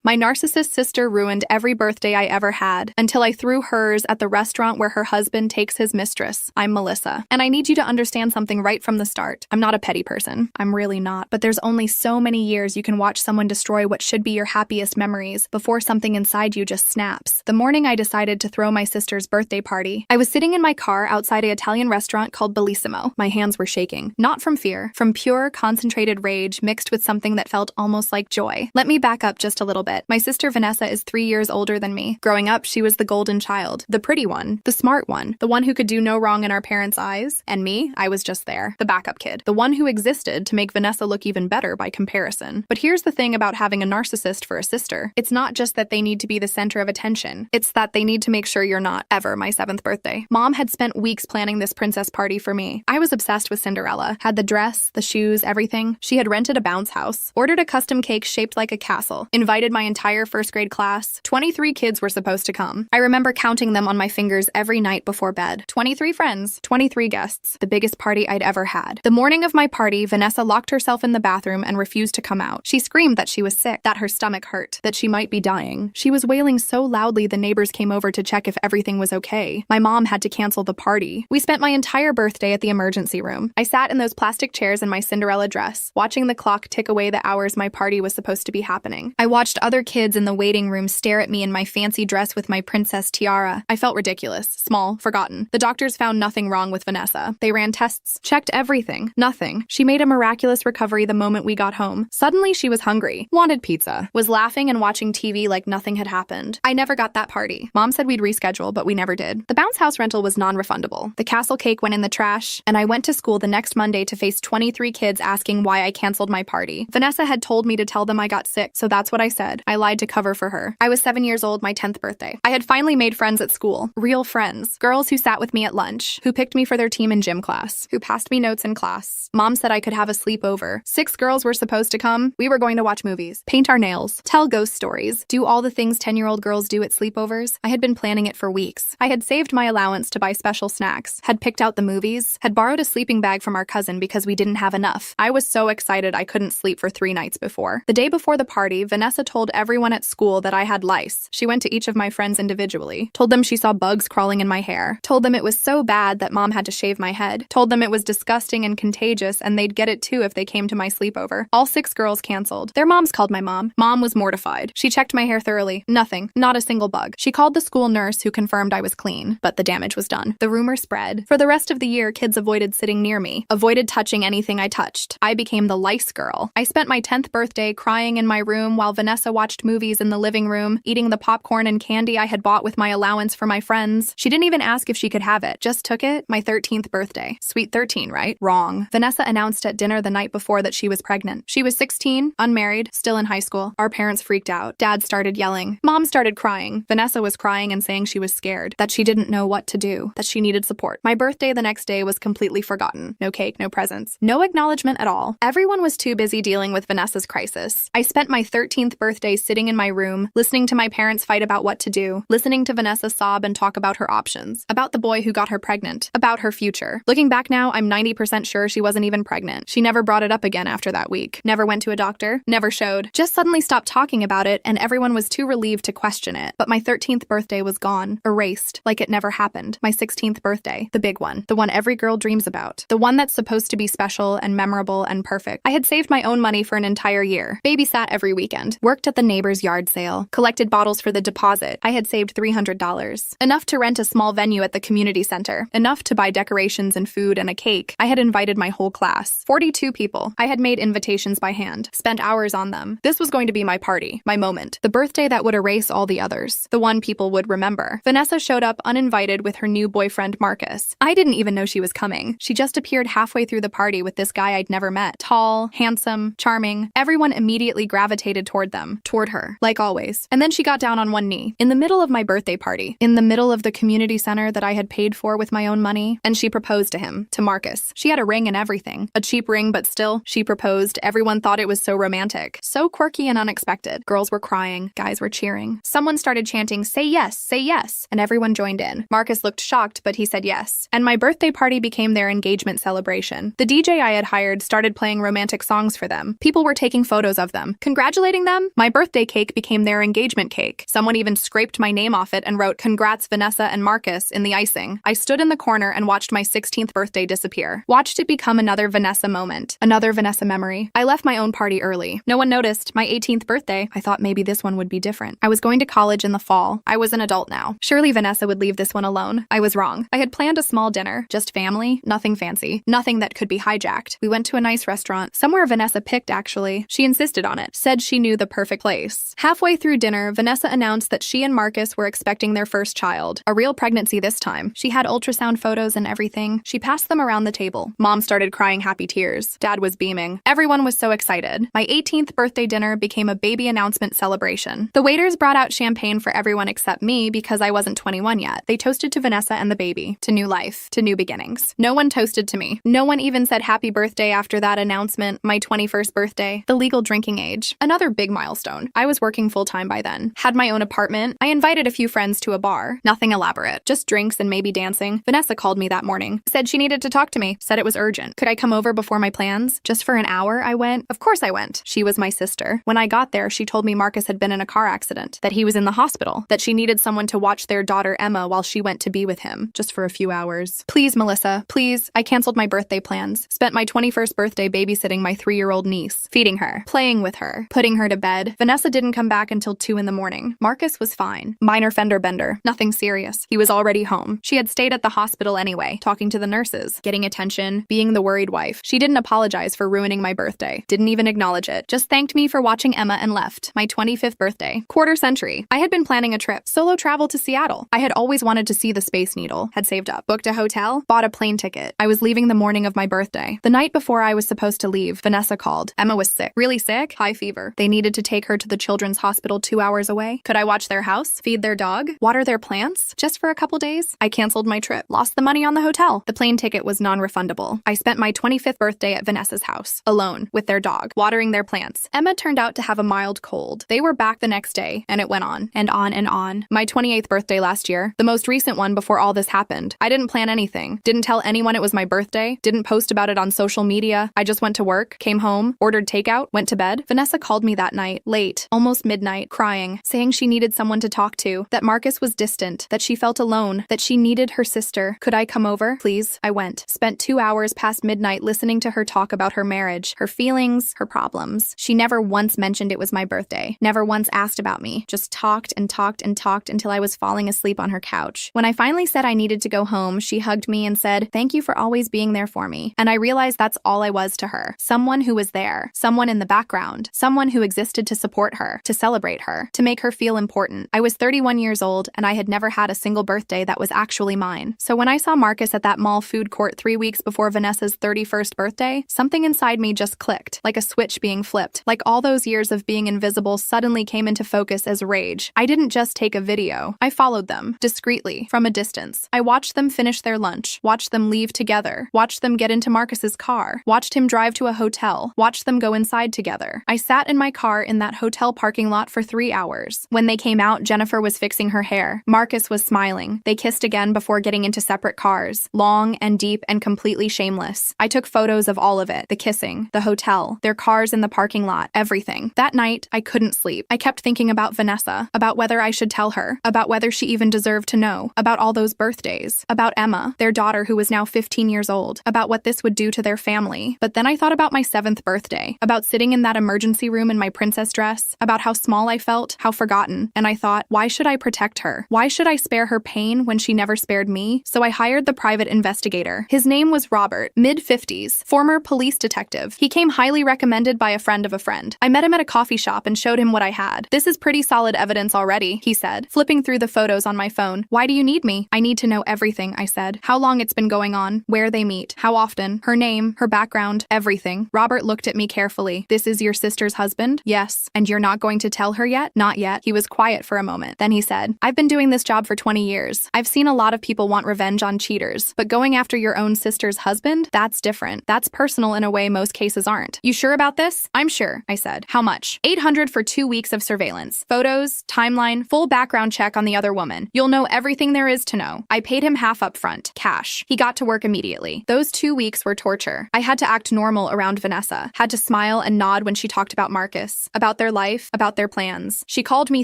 My narcissist sister ruined every birthday I ever had until I threw hers at the restaurant where her husband takes his mistress. I'm Melissa. And I need you to understand something right from the start. I'm not a petty person. I'm really not. But there's only so many years you can watch someone destroy what should be your happiest memories before something inside you just snaps. The morning I decided to throw my sister's birthday party, I was sitting in my car outside an Italian restaurant called Bellissimo. My hands were shaking. Not from fear, from pure, concentrated rage mixed with something that felt almost like joy. Let me back up just a little bit. My sister Vanessa is 3 years older than me. Growing up, she was the golden child, the pretty one, the smart one, the one who could do no wrong in our parents' eyes. And me, I was just there, the backup kid, the one who existed to make Vanessa look even better by comparison. But here's the thing about having a narcissist for a sister. It's not just that they need to be the center of attention. It's that they need to make sure you're not ever my 7th birthday. Mom had spent weeks planning this princess party for me. I was obsessed with Cinderella, had the dress, the shoes, everything. She had rented a bounce house, ordered a custom cake shaped like a castle, invited my entire first grade class. 23 kids were supposed to come. I remember counting them on my fingers every night before bed. 23 friends, 23 guests, the biggest party I'd ever had. The morning of my party, Vanessa locked herself in the bathroom and refused to come out. She screamed that she was sick, that her stomach hurt, that she might be dying. She was wailing so loudly the neighbors came over to check if everything was okay. My mom had to cancel the party. We spent my entire birthday at the emergency room. I sat in those plastic chairs in my Cinderella dress, watching the clock tick away the hours my party was supposed to be happening. I watched other kids in the waiting room stare at me in my fancy dress with my princess tiara. I felt ridiculous, small, forgotten. The doctors found nothing wrong with Vanessa. They ran tests, checked everything. Nothing. She made a miraculous recovery the moment we got home. Suddenly she was hungry, wanted pizza, was laughing and watching TV like nothing had happened. I never got that party. Mom said we'd reschedule, but we never did. The bounce house rental was non-refundable. The castle cake went in the trash, and I went to school the next Monday to face 23 kids asking why I canceled my party. Vanessa had told me to tell them I got sick, so that's what I said. I lied to cover for her. I was 7 years old, my 10th birthday. I had finally made friends at school. Real friends. Girls who sat with me at lunch, who picked me for their team in gym class, who passed me notes in class. Mom said I could have a sleepover. 6 girls were supposed to come. We were going to watch movies, paint our nails, tell ghost stories, do all the things 10-year-old girls do at sleepovers. I had been planning it for weeks. I had saved my allowance to buy special snacks, had picked out the movies, had borrowed a sleeping bag from our cousin because we didn't have enough. I was so excited I couldn't sleep for 3 nights before. The day before the party, Vanessa told everyone at school that I had lice. She went to each of my friends individually, told them she saw bugs crawling in my hair, told them it was so bad that Mom had to shave my head, told them it was disgusting and contagious and they'd get it too if they came to my sleepover. All 6 girls canceled. Their moms called my mom. Mom was mortified. She checked my hair thoroughly. Nothing. Not a single bug. She called the school nurse who confirmed I was clean, but the damage was done. The rumor spread. For the rest of the year, kids avoided sitting near me, avoided touching anything I touched. I became the lice girl. I spent my 10th birthday crying in my room while Vanessa watched movies in the living room, eating the popcorn and candy I had bought with my allowance for my friends. She didn't even ask if she could have it, just took it. My 13th birthday. Sweet 13, right? Wrong. Vanessa announced at dinner the night before that she was pregnant. She was 16, unmarried, still in high school. Our parents freaked out. Dad started yelling. Mom started crying. Vanessa was crying and saying she was scared, that she didn't know what to do, that she needed support. My birthday the next day was completely forgotten. No cake, no presents. No acknowledgement at all. Everyone was too busy dealing with Vanessa's crisis. I spent my 13th birthday sitting in my room, listening to my parents fight about what to do, listening to Vanessa sob and talk about her options, about the boy who got her pregnant, about her future. Looking back now, I'm 90% sure she wasn't even pregnant. She never brought it up again after that week. Never went to a doctor, never showed, just suddenly stopped talking about it and everyone was too relieved to question it. But my 13th birthday was gone, erased, like it never happened. My 16th birthday, the big one, the one every girl dreams about, the one that's supposed to be special and memorable and perfect. I had saved my own money for an entire year, babysat every weekend, worked at the neighbor's yard sale, collected bottles for the deposit. I had saved $300, enough to rent a small venue at the community center, enough to buy decorations and food and a cake. I had invited my whole class, 42 people. I had made invitations by hand, spent hours on them. This was going to be my party, my moment, the birthday that would erase all the others, the one people would remember. Vanessa showed up uninvited with her new boyfriend, Marcus. I didn't even know she was coming. She just appeared halfway through the party with this guy I'd never met. Tall, handsome, charming. Everyone immediately gravitated toward her, like always. And then she got down on one knee, in the middle of my birthday party, in the middle of the community center that I had paid for with my own money, and she proposed to him, to Marcus. She had a ring and everything. A cheap ring, but still, she proposed. Everyone thought it was so romantic, so quirky and unexpected. Girls were crying, guys were cheering. Someone started chanting, "Say yes," and everyone joined in. Marcus looked shocked, but he said yes. And my birthday party became their engagement celebration. The DJ I had hired started playing romantic songs for them. People were taking photos of them, congratulating them. My birthday cake became their engagement cake. Someone even scraped my name off it and wrote, "Congrats, Vanessa and Marcus," in the icing. I stood in the corner and watched my 16th birthday disappear. Watched it become another Vanessa moment. Another Vanessa memory. I left my own party early. No one noticed. My 18th birthday. I thought maybe this one would be different. I was going to college in the fall. I was an adult now. Surely Vanessa would leave this one alone. I was wrong. I had planned a small dinner. Just family. Nothing fancy. Nothing that could be hijacked. We went to a nice restaurant. Somewhere Vanessa picked, actually. She insisted on it. Said she knew the perfect place. Halfway through dinner, Vanessa announced that she and Marcus were expecting their first child. A real pregnancy this time. She had ultrasound photos and everything. She passed them around the table. Mom started crying happy tears. Dad was beaming. Everyone was so excited. My 18th birthday dinner became a baby announcement celebration. The waiters brought out champagne for everyone except me because I wasn't 21 yet. They toasted to Vanessa and the baby. To new life. To new beginnings. No one toasted to me. No one even said happy birthday after that announcement, my 21st birthday. The legal drinking age. Another big milestone. I was working full-time by then. Had my own apartment. I invited a few friends to a bar. Nothing elaborate. Just drinks and maybe dancing. Vanessa called me that morning. Said she needed to talk to me. Said it was urgent. Could I come over before my plans? Just for an hour, I went. Of course I went. She was my sister. When I got there, she told me Marcus had been in a car accident. That he was in the hospital. That she needed someone to watch their daughter Emma while she went to be with him. Just for a few hours. Please, Melissa. Please. I canceled my birthday plans. Spent my 21st birthday babysitting my 3-year-old niece. Feeding her. Playing with her. Putting her to bed. Vanessa didn't come back until 2 in the morning. Marcus was fine. Minor fender bender. Nothing serious. He was already home. She had stayed at the hospital anyway, talking to the nurses, getting attention, being the worried wife. She didn't apologize for ruining my birthday. Didn't even acknowledge it. Just thanked me for watching Emma and left. My 25th birthday. Quarter century. I had been planning a trip. Solo travel to Seattle. I had always wanted to see the Space Needle. Had saved up. Booked a hotel. Bought a plane ticket. I was leaving the morning of my birthday. The night before I was supposed to leave, Vanessa called. Emma was sick. Really sick. High fever. They needed to take her to the children's hospital 2 hours away. Could I watch their house? Feed their dog? Water their plants? Just for a couple days? I canceled my trip. Lost the money on the hotel. The plane ticket was non-refundable. I spent my 25th birthday at Vanessa's house. Alone. With their dog. Watering their plants. Emma turned out to have a mild cold. They were back the next day, and it went on. And on and on. My 28th birthday last year. The most recent one before all this happened. I didn't plan anything. Didn't tell anyone it was my birthday. Didn't post about it on social media. I just went to work, came home, ordered takeout, went to bed. Vanessa called me that night, late, almost midnight, crying, saying she needed someone to talk to, that Marcus was distant, that she felt alone, that she needed her sister. Could I come over? Please. I went. Spent 2 hours past midnight listening to her talk about her marriage, her feelings, her problems. She never once mentioned it was my birthday. Never once asked about me. Just talked and talked and talked until I was falling asleep on her couch. When I finally said I needed to go home, she hugged me and said, "Thank you for always being there for me." And I realized that's all I was to her. Someone who was there. Someone in the background. Someone who existed to support her, to celebrate her, to make her feel important. I was 31 years old, and I had never had a single birthday that was actually mine. So when I saw Marcus at that mall food court 3 weeks before Vanessa's 31st birthday, something inside me just clicked, like a switch being flipped. Like all those years of being invisible suddenly came into focus as rage. I didn't just take a video. I followed them, discreetly, from a distance. I watched them finish their lunch, watched them leave together, watched them get into Marcus's car, watched him drive to a hotel, watched them go inside together. I sat in my car in that hotel parking lot for 3 hours. When they came out, Jennifer was fixing her hair. Marcus was smiling. They kissed again before getting into separate cars. Long and deep and completely shameless. I took photos of all of it. The kissing, the hotel, their cars in the parking lot, everything. That night, I couldn't sleep. I kept thinking about Vanessa, about whether I should tell her, about whether she even deserved to know, about all those birthdays, about Emma, their daughter who was now 15 years old, about what this would do to their family. But then I thought about my 7th birthday, about sitting in that emergency room in my princess dress, about how small I felt, how forgotten, and I thought, why should I protect her? Why should I spare her pain when she never spared me? So I hired the private investigator. His name was Robert, mid-50s, former police detective. He came highly recommended by a friend of a friend. I met him at a coffee shop and showed him what I had. "This is pretty solid evidence already," he said, flipping through the photos on my phone. "Why do you need me?" "I need to know everything," I said. "How long it's been going on, where they meet, how often, her name, her background, everything." Robert looked at me carefully. "This is your sister's husband?" "Yes." "And you're not going to tell her yet?" "Not yet." He was quiet for a moment. Then he said, "I've been doing this job for 20 years. I've seen a lot of people want revenge on cheaters, but going after your own sister's husband? That's different. That's personal in a way most cases aren't." "You sure about this?" "I'm sure," I said. "How much?" $800 for 2 weeks of surveillance. Photos, timeline, full background check on the other woman. You'll know everything there is to know. I paid him half up front, cash. He got to work immediately. Those 2 weeks were torture. I had to act normal around Vanessa, had to smile and nod when she talked about Marcus, about their their life, about their plans. She called me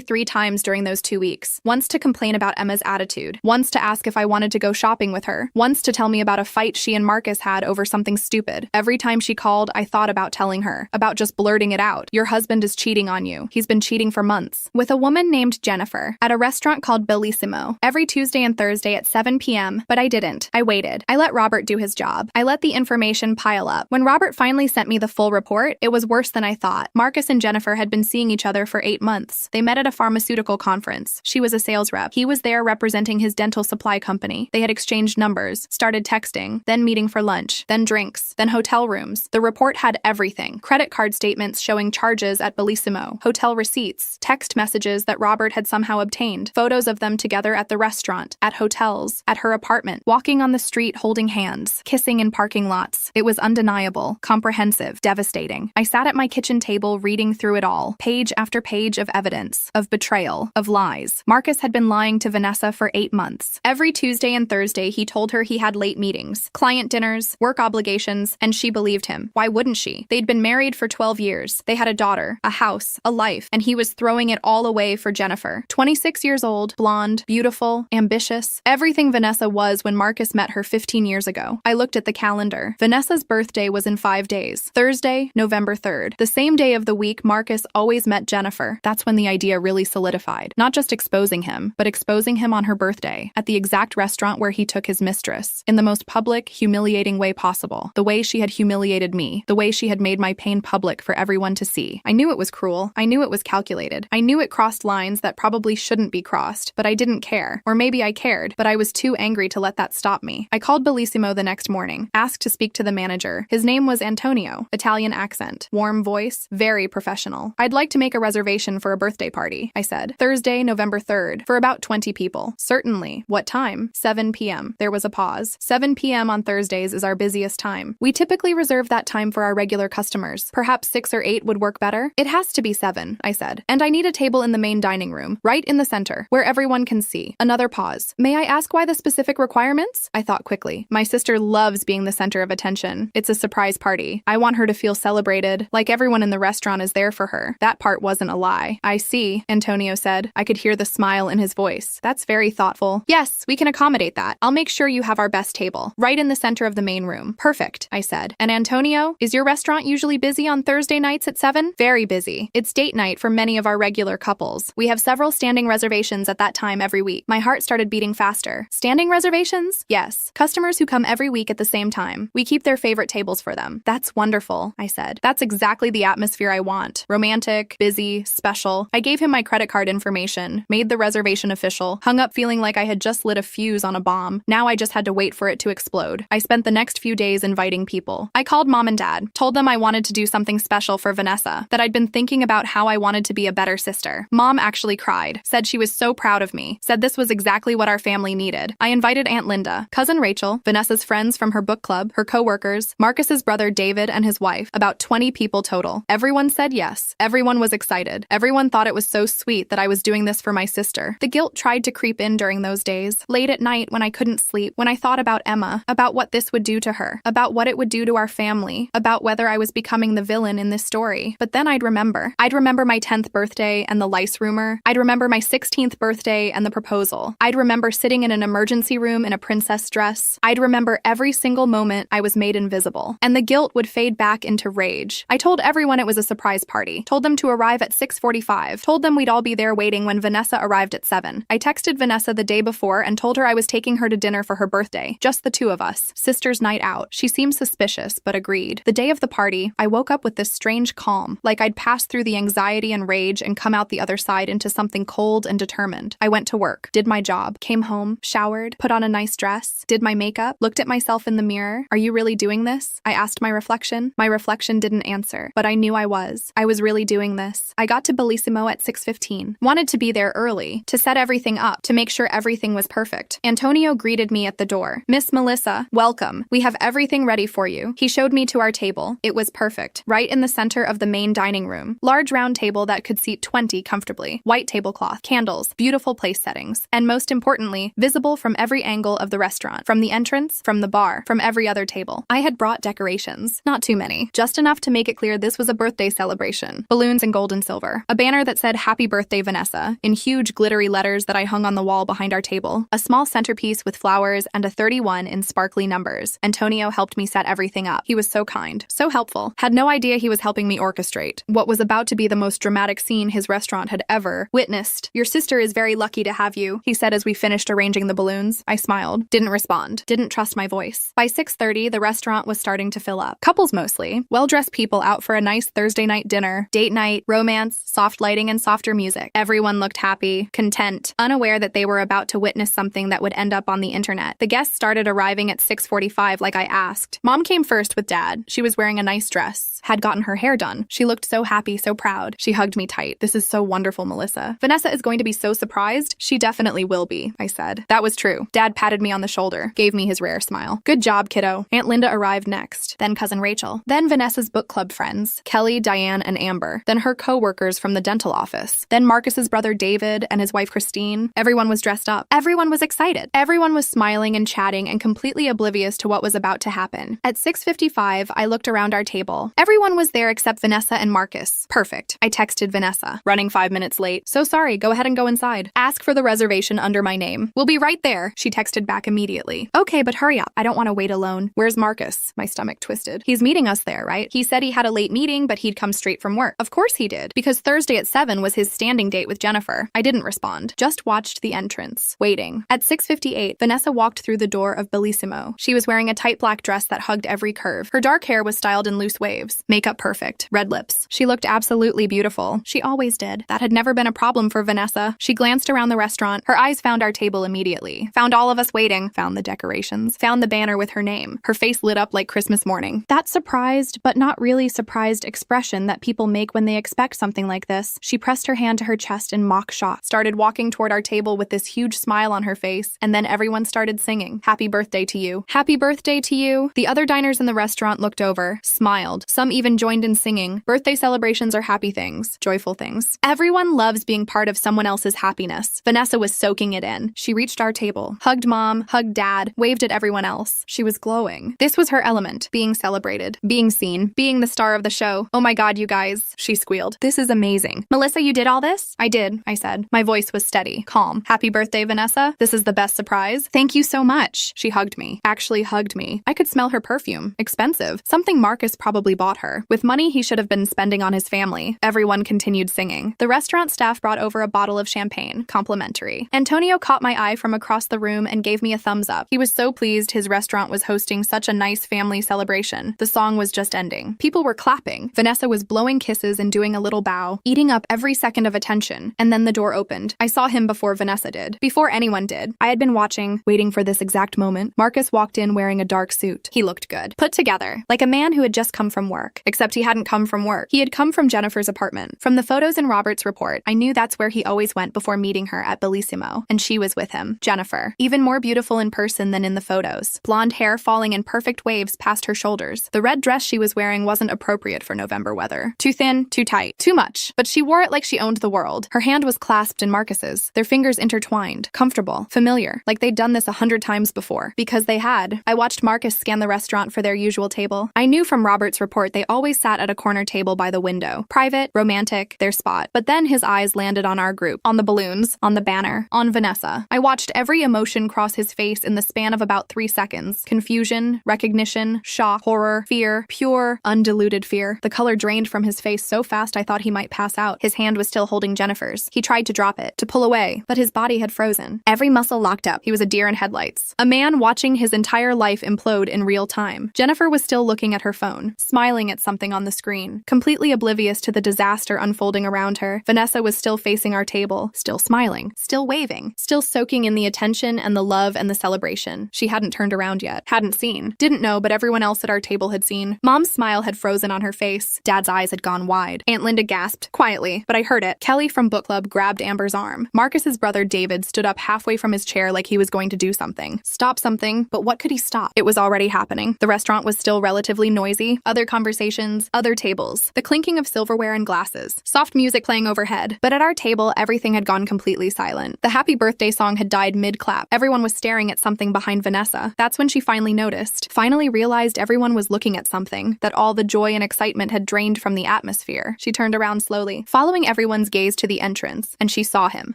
3 times during those 2 weeks. Once to complain about Emma's attitude. Once to ask if I wanted to go shopping with her. Once to tell me about a fight she and Marcus had over something stupid. Every time she called, I thought about telling her. About just blurting it out. Your husband is cheating on you. He's been cheating for months. With a woman named Jennifer. At a restaurant called Bellissimo. Every Tuesday and Thursday at 7 p.m. But I didn't. I waited. I let Robert do his job. I let the information pile up. When Robert finally sent me the full report, it was worse than I thought. Marcus and Jennifer had been seeing each other for 8 months. They met at a pharmaceutical conference. She was a sales rep. He was there representing his dental supply company. They had exchanged numbers, started texting, then meeting for lunch, then drinks, then hotel rooms. The report had everything. Credit card statements showing charges at Bellissimo, hotel receipts, text messages that Robert had somehow obtained, photos of them together at the restaurant, at hotels, at her apartment, walking on the street holding hands, kissing in parking lots. It was undeniable, comprehensive, devastating. I sat at my kitchen table reading through it all, page after page of evidence, of betrayal, of lies. Marcus had been lying to Vanessa for 8 months. Every Tuesday and Thursday, he told her he had late meetings, client dinners, work obligations, and she believed him. Why wouldn't she? They'd been married for 12 years. They had a daughter, a house, a life, and he was throwing it all away for Jennifer. 26 years old, blonde, beautiful, ambitious, everything Vanessa was when Marcus met her 15 years ago. I looked at the calendar. Vanessa's birthday was in 5 days. Thursday, November 3rd. The same day of the week Marcus always met Jennifer. That's when the idea really solidified. Not just exposing him, but exposing him on her birthday, at the exact restaurant where he took his mistress, in the most public, humiliating way possible. The way she had humiliated me. The way she had made my pain public for everyone to see. I knew it was cruel. I knew it was calculated. I knew it crossed lines that probably shouldn't be crossed, but I didn't care. Or maybe I cared, but I was too angry to let that stop me. I called Bellissimo the next morning, asked to speak to the manager. His name was Antonio, Italian accent, warm voice, very professional. I'd like to make a reservation for a birthday party, I said. Thursday, November 3rd, for about 20 people. Certainly. What time? 7 p.m. There was a pause. 7 p.m. on Thursdays is our busiest time. We typically reserve that time for our regular customers. Perhaps 6 or 8 would work better. It has to be 7, I said. And I need a table in the main dining room, right in the center, where everyone can see. Another pause. May I ask why the specific requirements? I thought quickly. My sister loves being the center of attention. It's a surprise party. I want her to feel celebrated, like everyone in the restaurant is there for her. That part wasn't a lie. I see, Antonio said. I could hear the smile in his voice. That's very thoughtful. Yes, we can accommodate that. I'll make sure you have our best table, right in the center of the main room. Perfect, I said. And Antonio, is your restaurant usually busy on Thursday nights at 7? Very busy. It's date night for many of our regular couples. We have several standing reservations at that time every week. My heart started beating faster. Standing reservations? Yes. Customers who come every week at the same time. We keep their favorite tables for them. That's wonderful, I said. That's exactly the atmosphere I want. Romantic, busy, special. I gave him my credit card information, made the reservation official, hung up feeling like I had just lit a fuse on a bomb. Now I just had to wait for it to explode. I spent the next few days inviting people. I called mom and dad, told them I wanted to do something special for Vanessa, that I'd been thinking about how I wanted to be a better sister. Mom actually cried, said she was so proud of me, said this was exactly what our family needed. I invited Aunt Linda, cousin Rachel, Vanessa's friends from her book club, her co-workers, Marcus's brother David and his wife, about 20 people total. Everyone said yes. Everyone was excited. Everyone thought it was so sweet that I was doing this for my sister. The guilt tried to creep in during those days, late at night when I couldn't sleep, when I thought about Emma, about what this would do to her, about what it would do to our family, about whether I was becoming the villain in this story. But then I'd remember. I'd remember my 10th birthday and the lice rumor. I'd remember my 16th birthday and the proposal. I'd remember sitting in an emergency room in a princess dress. I'd remember every single moment I was made invisible. And the guilt would fade back into rage. I told everyone it was a surprise party. Told them to arrive at 6:45. Told them we'd all be there waiting when Vanessa arrived at 7. I texted Vanessa the day before and told her I was taking her to dinner for her birthday. Just the 2 of us. Sister's night out. She seemed suspicious, but agreed. The day of the party, I woke up with this strange calm, like I'd passed through the anxiety and rage and come out the other side into something cold and determined. I went to work, did my job, came home, showered, put on a nice dress, did my makeup, looked at myself in the mirror. Are you really doing this? I asked my reflection. My reflection didn't answer, but I knew I was. I was really doing this. I got to Bellissimo at 6:15. Wanted to be there early, to set everything up, to make sure everything was perfect. Antonio greeted me at the door. Miss Melissa, welcome. We have everything ready for you. He showed me to our table. It was perfect. Right in the center of the main dining room. Large round table that could seat 20 comfortably. White tablecloth, candles, beautiful place settings, and most importantly, visible from every angle of the restaurant, from the entrance, from the bar, from every other table. I had brought decorations. Not too many. Just enough to make it clear this was a birthday celebration. balloons in gold and silver, a banner that said "Happy Birthday, Vanessa" in huge glittery letters that I hung on the wall behind our table, a small centerpiece with flowers, and a 31 in sparkly numbers. Antonio helped me set everything up. He was so kind, so helpful. Had no idea he was helping me orchestrate what was about to be the most dramatic scene his restaurant had ever witnessed. "Your sister is very lucky to have you," he said as we finished arranging the balloons. I smiled, didn't respond, didn't trust my voice. By 6:30, the restaurant was starting to fill up. Couples mostly, well-dressed people out for a nice Thursday night dinner, date night, romance, soft lighting, and softer music. Everyone looked happy, content, unaware that they were about to witness something that would end up on the internet. The guests started arriving at 6:45 like I asked. Mom came first with Dad. She was wearing a nice dress, had gotten her hair done. She looked so happy, so proud. She hugged me tight. "This is so wonderful, Melissa. Vanessa is going to be so surprised." "She definitely will be," I said. That was true. Dad patted me on the shoulder, gave me his rare smile. "Good job, kiddo." Aunt Linda arrived next, then Cousin Rachel, then Vanessa's book club friends, Kelly, Diane, and Amber, then her co-workers from the dental office, then Marcus's brother David and his wife Christine. Everyone was dressed up. Everyone was excited. Everyone was smiling and chatting and completely oblivious to what was about to happen. At 6:55, I looked around our table. Everyone was there except Vanessa and Marcus. Perfect. I texted Vanessa, running 5 minutes late. "So sorry, go ahead and go inside. Ask for the reservation under my name. We'll be right there." She texted back immediately. "Okay, but hurry up. I don't want to wait alone." "Where's Marcus?" My stomach twisted. "He's meeting us there, right? He said he had a late meeting, but he'd come straight from work." "Of course he did, because Thursday at 7 was his standing date with Jennifer." I didn't respond, just watched the entrance, waiting. At 6:58, Vanessa walked through the door of Bellissimo. She was wearing a tight black dress that hugged every curve. Her dark hair was styled in loose waves, makeup perfect, red lips. She looked absolutely beautiful. She always did. That had never been a problem for Vanessa. She glanced around the restaurant. Her eyes found our table immediately, found all of us waiting, found the decorations, found the banner with her name. Her face lit up like Christmas morning. That surprised, but not really surprised expression that people make when they expect something like this. She pressed her hand to her chest in mock shock, started walking toward our table with this huge smile on her face, and then everyone started singing, "Happy birthday to you. Happy birthday to you." The other diners in the restaurant looked over, smiled. Some even joined in singing. Birthday celebrations are happy things, joyful things. Everyone loves being part of someone else's happiness. Vanessa was soaking it in. She reached our table, hugged Mom, hugged Dad, waved at everyone else. She was glowing. This was her element, being celebrated, being seen, being the star of the show. "Oh my God, you guys," she squealed. "This is amazing." "Melissa, you did all this?" "I did," I said. My voice was steady, calm. "Happy birthday, Vanessa. This is the best surprise. Thank you so much." She hugged me. Actually hugged me. I could smell her perfume. Expensive. Something Marcus probably bought her. With money he should have been spending on his family. Everyone continued singing. The restaurant staff brought over a bottle of champagne, complimentary. Antonio caught my eye from across the room and gave me a thumbs up. He was so pleased his restaurant was hosting such a nice family celebration. The song was just ending. People were clapping. Vanessa was blowing kisses and doing a little bow, eating up every second of attention. And then the door opened. I saw him before Vanessa did. Before anyone did. I had been watching, waiting for this exact moment. Marcus walked in wearing a dark suit. He looked good. Put together. Like a man who had just come from work. Except he hadn't come from work. He had come from Jennifer's apartment. From the photos in Robert's report, I knew that's where he always went before meeting her at Bellissimo. And she was with him. Jennifer. Even more beautiful in person than in the photos. Blonde hair falling in perfect waves past her shoulders. The red dress she was wearing wasn't appropriate for November weather. Too thin, too tight, too much. But she wore it like she owned the world. Her hand was clasped in Marcus's, their fingers intertwined, comfortable, familiar, like they'd done this 100 times before. Because they had. I watched Marcus scan the restaurant for their usual table. I knew from Robert's report they always sat at a corner table by the window. Private, romantic, their spot. But then his eyes landed on our group, on the balloons, on the banner, on Vanessa. I watched every emotion cross his face in the span of about 3 seconds. Confusion, recognition, shock, horror, fear, pure, undiluted fear. The color drained from his face so fast I thought he might pass out. His hand was still holding Jennifer's. He tried to drop it, to pull away, but his body had frozen. Every muscle locked up. He was a deer in headlights. A man watching his entire life implode in real time. Jennifer was still looking at her phone, smiling at something on the screen, completely oblivious to the disaster unfolding around her. Vanessa was still facing our table, still smiling, still waving, still soaking in the attention and the love and the celebration. She hadn't turned around yet, hadn't seen, didn't know, but everyone else at our table had seen. Mom's smile had frozen on her face. Dad's eyes had gone wide. Aunt Linda gasped, quietly, but I heard it. Kelly from book club grabbed Amber's arm. Marcus's brother David stood up halfway from his chair like he was going to do something. Stop something, but what could he stop? It was already happening. The restaurant was still relatively noisy. Other conversations, other tables. The clinking of silverware and glasses. Soft music playing overhead. But at our table, everything had gone completely silent. The happy birthday song had died mid-clap. Everyone was staring at something behind Vanessa. That's when she finally noticed. Finally realized everyone was looking at something. That all the joy and excitement had drained from the atmosphere. atmosphere. She turned around slowly, following everyone's gaze to the entrance, and she saw him.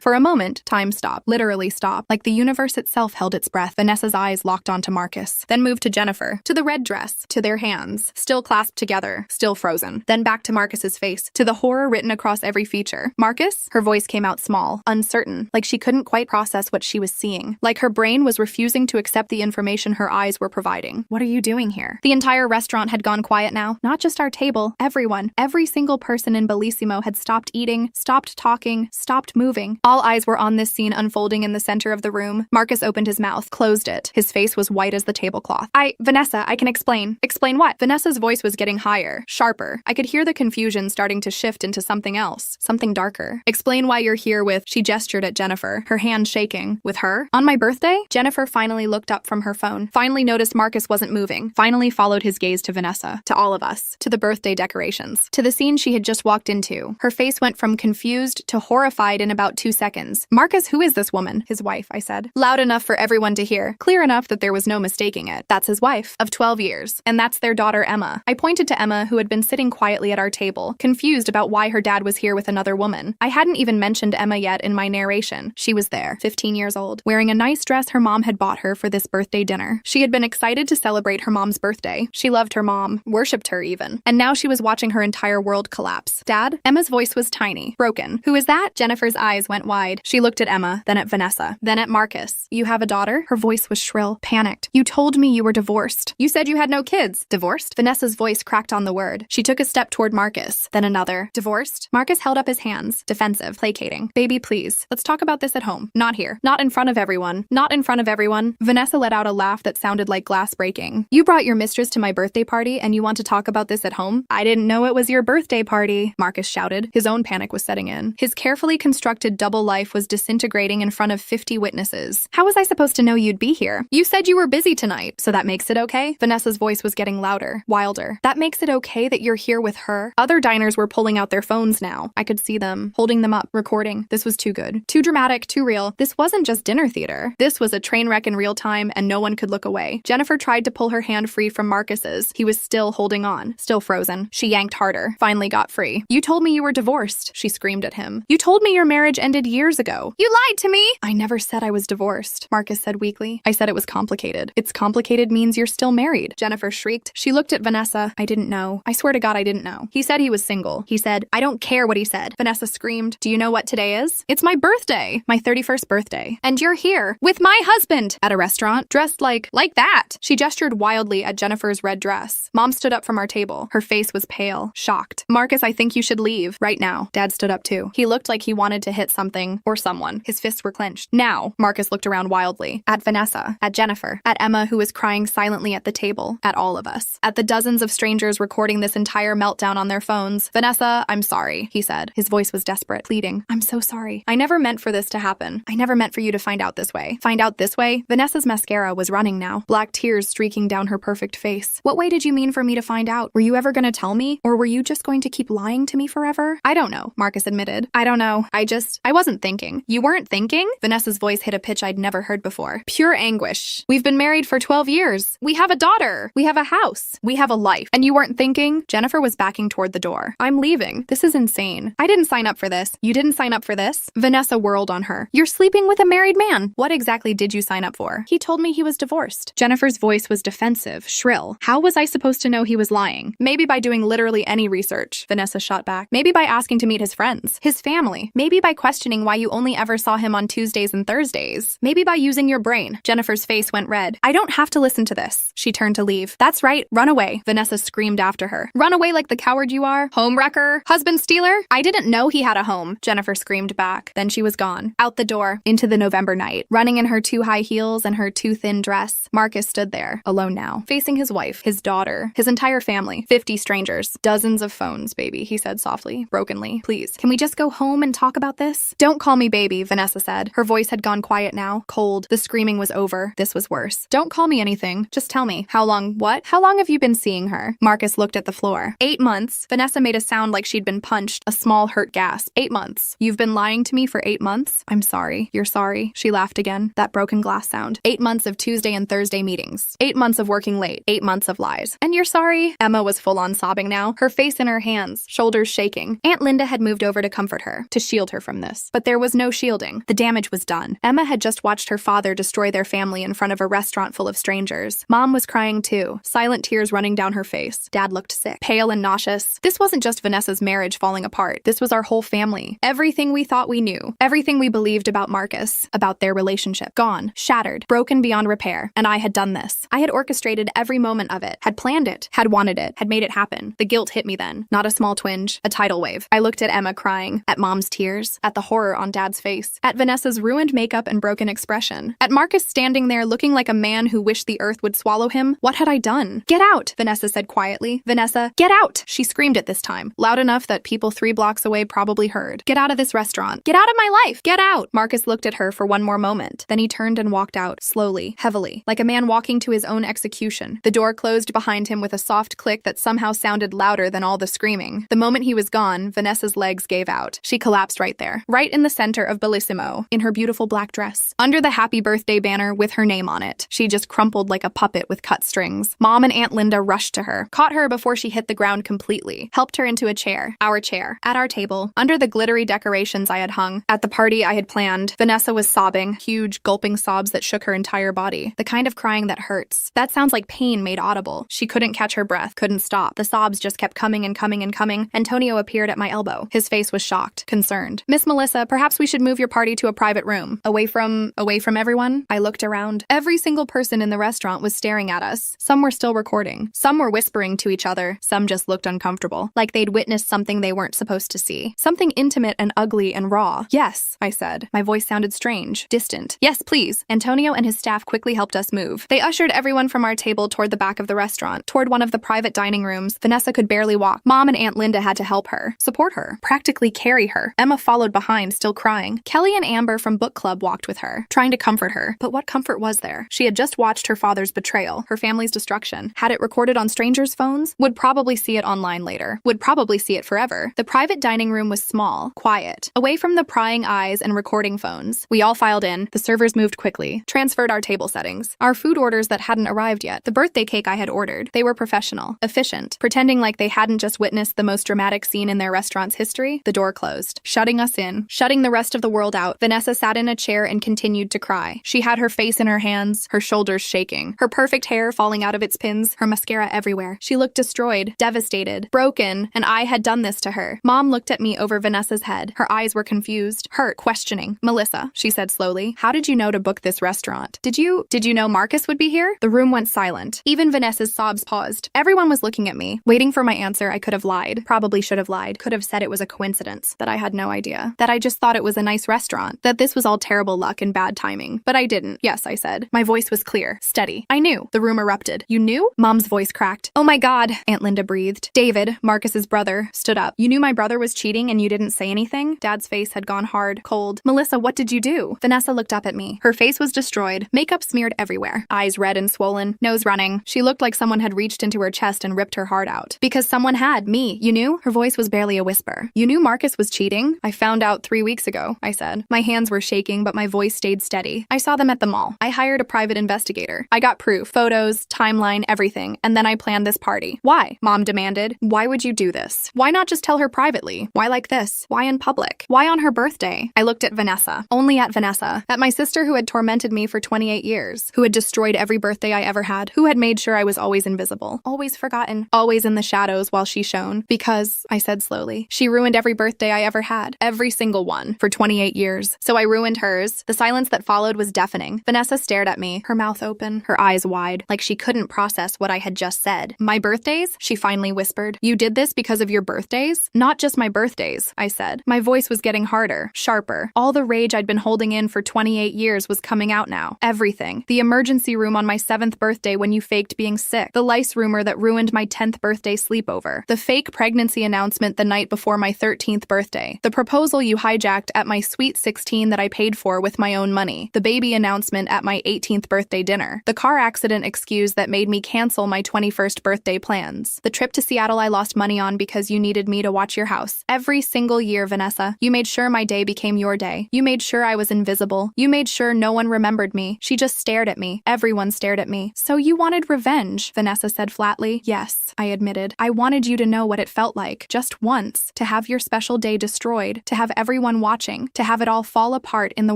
For a moment, time stopped. Literally stopped. Like the universe itself held its breath. Vanessa's eyes locked onto Marcus, then moved to Jennifer, to the red dress, to their hands, still clasped together, still frozen. Then back to Marcus's face, to the horror written across every feature. Marcus? Her voice came out small, uncertain, like she couldn't quite process what she was seeing, like her brain was refusing to accept the information her eyes were providing. What are you doing here? The entire restaurant had gone quiet now. Not just our table. Everyone, every single person in Bellissimo had stopped eating, stopped talking, stopped moving. All eyes were on this scene unfolding in the center of the room. Marcus opened his mouth, closed it. His face was white as the tablecloth. Vanessa, I can explain. Explain what? Vanessa's voice was getting higher, sharper. I could hear the confusion starting to shift into something else, something darker. Explain why you're here with, she gestured at Jennifer, her hand shaking. With her? On my birthday? Jennifer finally looked up from her phone, finally noticed Marcus wasn't moving, finally followed his gaze to Vanessa, to all of us, to the birthday decorations, to the scene she had just walked into. Her face went from confused to horrified in about 2 seconds. Marcus, who is this woman? His wife, I said. Loud enough for everyone to hear, clear enough that there was no mistaking it. That's his wife, of 12 years, and that's their daughter Emma. I pointed to Emma, who had been sitting quietly at our table, confused about why her dad was here with another woman. I hadn't even mentioned Emma yet in my narration. She was there, 15 years old, wearing a nice dress her mom had bought her for this birthday dinner. She had been excited to celebrate her mom's birthday. She loved her mom, worshipped her even, and now she was watching her entire world collapse. Dad? Emma's voice was tiny, broken. Who is that? Jennifer's eyes went wide. She looked at Emma, then at Vanessa, then at Marcus. You have a daughter? Her voice was shrill, panicked. You told me you were divorced. You said you had no kids. Divorced? Vanessa's voice cracked on the word. She took a step toward Marcus, then another. Divorced? Marcus held up his hands, defensive, placating. Baby, please. Let's talk about this at home. Not here. Not in front of everyone. Not in front of everyone. Vanessa let out a laugh that sounded like glass breaking. You brought your mistress to my birthday party and you want to talk about this at home? I didn't know it was your birthday party, Marcus shouted. His own panic was setting in. His carefully constructed double life was disintegrating in front of 50 witnesses. How was I supposed to know you'd be here? You said you were busy tonight, so that makes it okay? Vanessa's voice was getting louder, wilder. That makes it okay that you're here with her? Other diners were pulling out their phones now. I could see them, holding them up, recording. This was too good. Too dramatic, too real. This wasn't just dinner theater. This was a train wreck in real time, and no one could look away. Jennifer tried to pull her hand free from Marcus's. He was still holding on, still frozen. She yanked harder, finally got free. You told me you were divorced, she screamed at him. You told me your marriage ended years ago. You lied to me! I never said I was divorced, Marcus said weakly. I said it was complicated. It's complicated means you're still married, Jennifer shrieked. She looked at Vanessa. I didn't know. I swear to God I didn't know. He said he was single. He said, I don't care what he said. Vanessa screamed. Do you know what today is? It's my birthday. My 31st birthday. And you're here with my husband at a restaurant dressed like that. She gestured wildly at Jennifer's red dress. Mom stood up from our table. Her face was pale, shocked. Marcus, I think you should leave right now. Dad stood up too. He looked like he wanted to hit something or someone. His fists were clenched. Now, Marcus looked around wildly. At Vanessa, at Jennifer, at Emma, who was crying silently at the table, at all of us, at the dozens of strangers recording this entire meltdown on their phones. Vanessa, I'm sorry, he said. His voice was desperate, pleading. I'm so sorry. I never meant for this to happen. I never meant for you to find out this way. Find out this way? Vanessa's mascara was running now, black tears streaking down her perfect face. What way did you mean for me to find out? Were you ever going to tell me? Or were you just going to keep lying to me forever? I don't know, Marcus admitted. I don't know. I wasn't thinking. You weren't thinking? Vanessa's voice hit a pitch I'd never heard before. Pure anguish. We've been married for 12 years. We have a daughter. We have a house. We have a life. And you weren't thinking? Jennifer was backing toward the door. I'm leaving. This is insane. I didn't sign up for this. You didn't sign up for this? Vanessa whirled on her. You're sleeping with a married man. What exactly did you sign up for? He told me he was divorced. Jennifer's voice was defensive, shrill. How was I supposed to know he was lying? Maybe by doing literally any research, Vanessa shot back. Maybe by asking to meet his friends, his family. Maybe by questioning why you only ever saw him on Tuesdays and Thursdays. Maybe by using your brain. Jennifer's face went red. I don't have to listen to this. She turned to leave. That's right. Run away. Vanessa screamed after her. Run away like the coward you are. Home wrecker. Husband stealer. I didn't know he had a home. Jennifer screamed back. Then she was gone. Out the door. Into the November night. Running in her too high heels and her too thin dress. Marcus stood there. Alone now. Facing his wife. His daughter. His entire family. 50 strangers. Dozens of phones, baby, he said softly, brokenly. Please, can we just go home and talk about this? Don't call me baby, Vanessa said. Her voice had gone quiet now. Cold. The screaming was over. This was worse. Don't call me anything. Just tell me. How long? What? How long have you been seeing her? Marcus looked at the floor. 8 months. Vanessa made a sound like she'd been punched. A small hurt gasp. 8 months. You've been lying to me for 8 months? I'm sorry. You're sorry. She laughed again. That broken glass sound. 8 months of Tuesday and Thursday meetings. 8 months of working late. 8 months of lies. And you're sorry? Emma was full on sobbing now. Her face in her hands, shoulders shaking. Aunt Linda had moved over to comfort her, to shield her from this. But there was no shielding. The damage was done. Emma had just watched her father destroy their family in front of a restaurant full of strangers. Mom was crying too, silent tears running down her face. Dad looked sick, pale and nauseous. This wasn't just Vanessa's marriage falling apart. This was our whole family. Everything we thought we knew. Everything we believed about Marcus, about their relationship. Gone, shattered, broken beyond repair. And I had done this. I had orchestrated every moment of it, had planned it, had wanted it, had made it happen. The guilt hit me then. Not a small twinge, a tidal wave. I looked at Emma crying, at Mom's tears, at the horror on Dad's face, at Vanessa's ruined makeup and broken expression, at Marcus standing there looking like a man who wished the earth would swallow him. What had I done? Get out, Vanessa said quietly. Vanessa, get out! She screamed it this time, loud enough that people 3 blocks away probably heard. Get out of this restaurant. Get out of my life! Get out! Marcus looked at her for one more moment. Then he turned and walked out, slowly, heavily, like a man walking to his own execution. The door closed behind him with a soft click that somehow sounded louder than all the screaming. The moment he was gone, Vanessa's legs gave out. She collapsed right there, right in the center of Bellissimo, in her beautiful black dress, under the happy birthday banner with her name on it. She just crumpled like a puppet with cut strings. Mom and Aunt Linda rushed to her, caught her before she hit the ground completely, helped her into a chair, our chair, at our table, under the glittery decorations I had hung. At the party I had planned, Vanessa was sobbing, huge, gulping sobs that shook her entire body, the kind of crying that hurts. That sounds like pain made audible. She couldn't catch her breath, couldn't stop. The sobs just kept coming and coming and coming. Antonio appeared at my elbow. His face was shocked, concerned. Miss Melissa, perhaps we should move your party to a private room, away from everyone. I looked around. Every single person in the restaurant was staring at us. Some were still recording. Some were whispering to each other. Some just looked uncomfortable, like they'd witnessed something they weren't supposed to see. Something intimate and ugly and raw. Yes, I said. My voice sounded strange, distant. Yes, please. Antonio and his staff quickly helped us move. They ushered everyone from our table toward the back of the restaurant, toward one of the private dining rooms. Vanessa could barely walk. Mom and Aunt Linda had to help her, support her, practically carry her. Emma followed behind, still crying. Kelly and Amber from book club walked with her, trying to comfort her. But what comfort was there? She had just watched her father's betrayal, her family's destruction. Had it recorded on strangers' phones? Would probably see it online later. Would probably see it forever. The private dining room was small, quiet, away from the prying eyes and recording phones. We all filed in. The servers moved quickly, transferred our table settings. Our food orders that hadn't arrived yet. The birthday cake I had ordered. They were professional, efficient, pretending like they hadn't just witnessed the most dramatic scene in their restaurant's history. The door closed, shutting us in, shutting the rest of the world out. Vanessa sat in a chair and continued to cry. She had her face in her hands, her shoulders shaking, her perfect hair falling out of its pins, her mascara everywhere. She looked destroyed, devastated, broken, and I had done this to her. Mom looked at me over Vanessa's head. Her eyes were confused, hurt, questioning. Melissa, she said slowly, how did you know to book this restaurant? Did you know Marcus would be here? The room went silent. Even Vanessa's sobs paused. Everyone was looking at me, waiting for my answer. I could have lied. Probably should have lied. Could have said it was a coincidence, that I had no idea, that I just thought it was a nice restaurant, that this was all terrible luck and bad timing. But I didn't. Yes, I said. My voice was clear, steady. I knew. The room erupted. You knew? Mom's voice cracked. Oh my God, Aunt Linda breathed. David, Marcus's brother, stood up. You knew my brother was cheating and you didn't say anything? Dad's face had gone hard, cold. Melissa, what did you do? Vanessa looked up at me. Her face was destroyed, makeup smeared everywhere, eyes red and swollen, nose running. She looked like someone had reached into her chest and ripped her heart out. Because someone had, me. You knew? Her voice was barely a whisper. You knew Marcus was cheating? I found out 3 weeks ago, I said. My hands were shaking, but my voice stayed steady. I saw them at the mall. I hired a private investigator. I got proof, photos, timeline, everything, and then I planned this party. Why? Mom demanded. Why would you do this? Why not just tell her privately? Why like this? Why in public? Why on her birthday? I looked at Vanessa. Only at Vanessa. At my sister who had tormented me for 28 years, who had destroyed every birthday I ever had, who had made sure I was always invisible, always forgotten, always in the shadows while she shone. Because, I said slowly, she ruined every birthday I ever had. Every single one. For 28 years. So I ruined hers. The silence that followed was deafening. Vanessa stared at me, her mouth open, her eyes wide, like she couldn't process what I had just said. My birthdays? She finally whispered. You did this because of your birthdays? Not just my birthdays, I said. My voice was getting harder, sharper. All the rage I'd been holding in for 28 years was coming out now. Everything. The emergency room on my 7th birthday when you faked being sick. The lice rumor that ruined my 10th birthday sleepover. The fake pregnancy announcement the night before my 13th birthday. The proposal you hijacked at my sweet 16 that I paid for with my own money. The baby announcement at my 18th birthday dinner. The car accident excuse that made me cancel my 21st birthday plans. The trip to Seattle I lost money on because you needed me to watch your house. Every single year, Vanessa. You made sure my day became your day. You made sure I was invisible. You made sure no one remembered me. She just stared at me. Everyone stared at me. So you wanted revenge, Vanessa said flatly. Yes, I admitted. I wanted you you to know what it felt like, just once, to have your special day destroyed, to have everyone watching, to have it all fall apart in the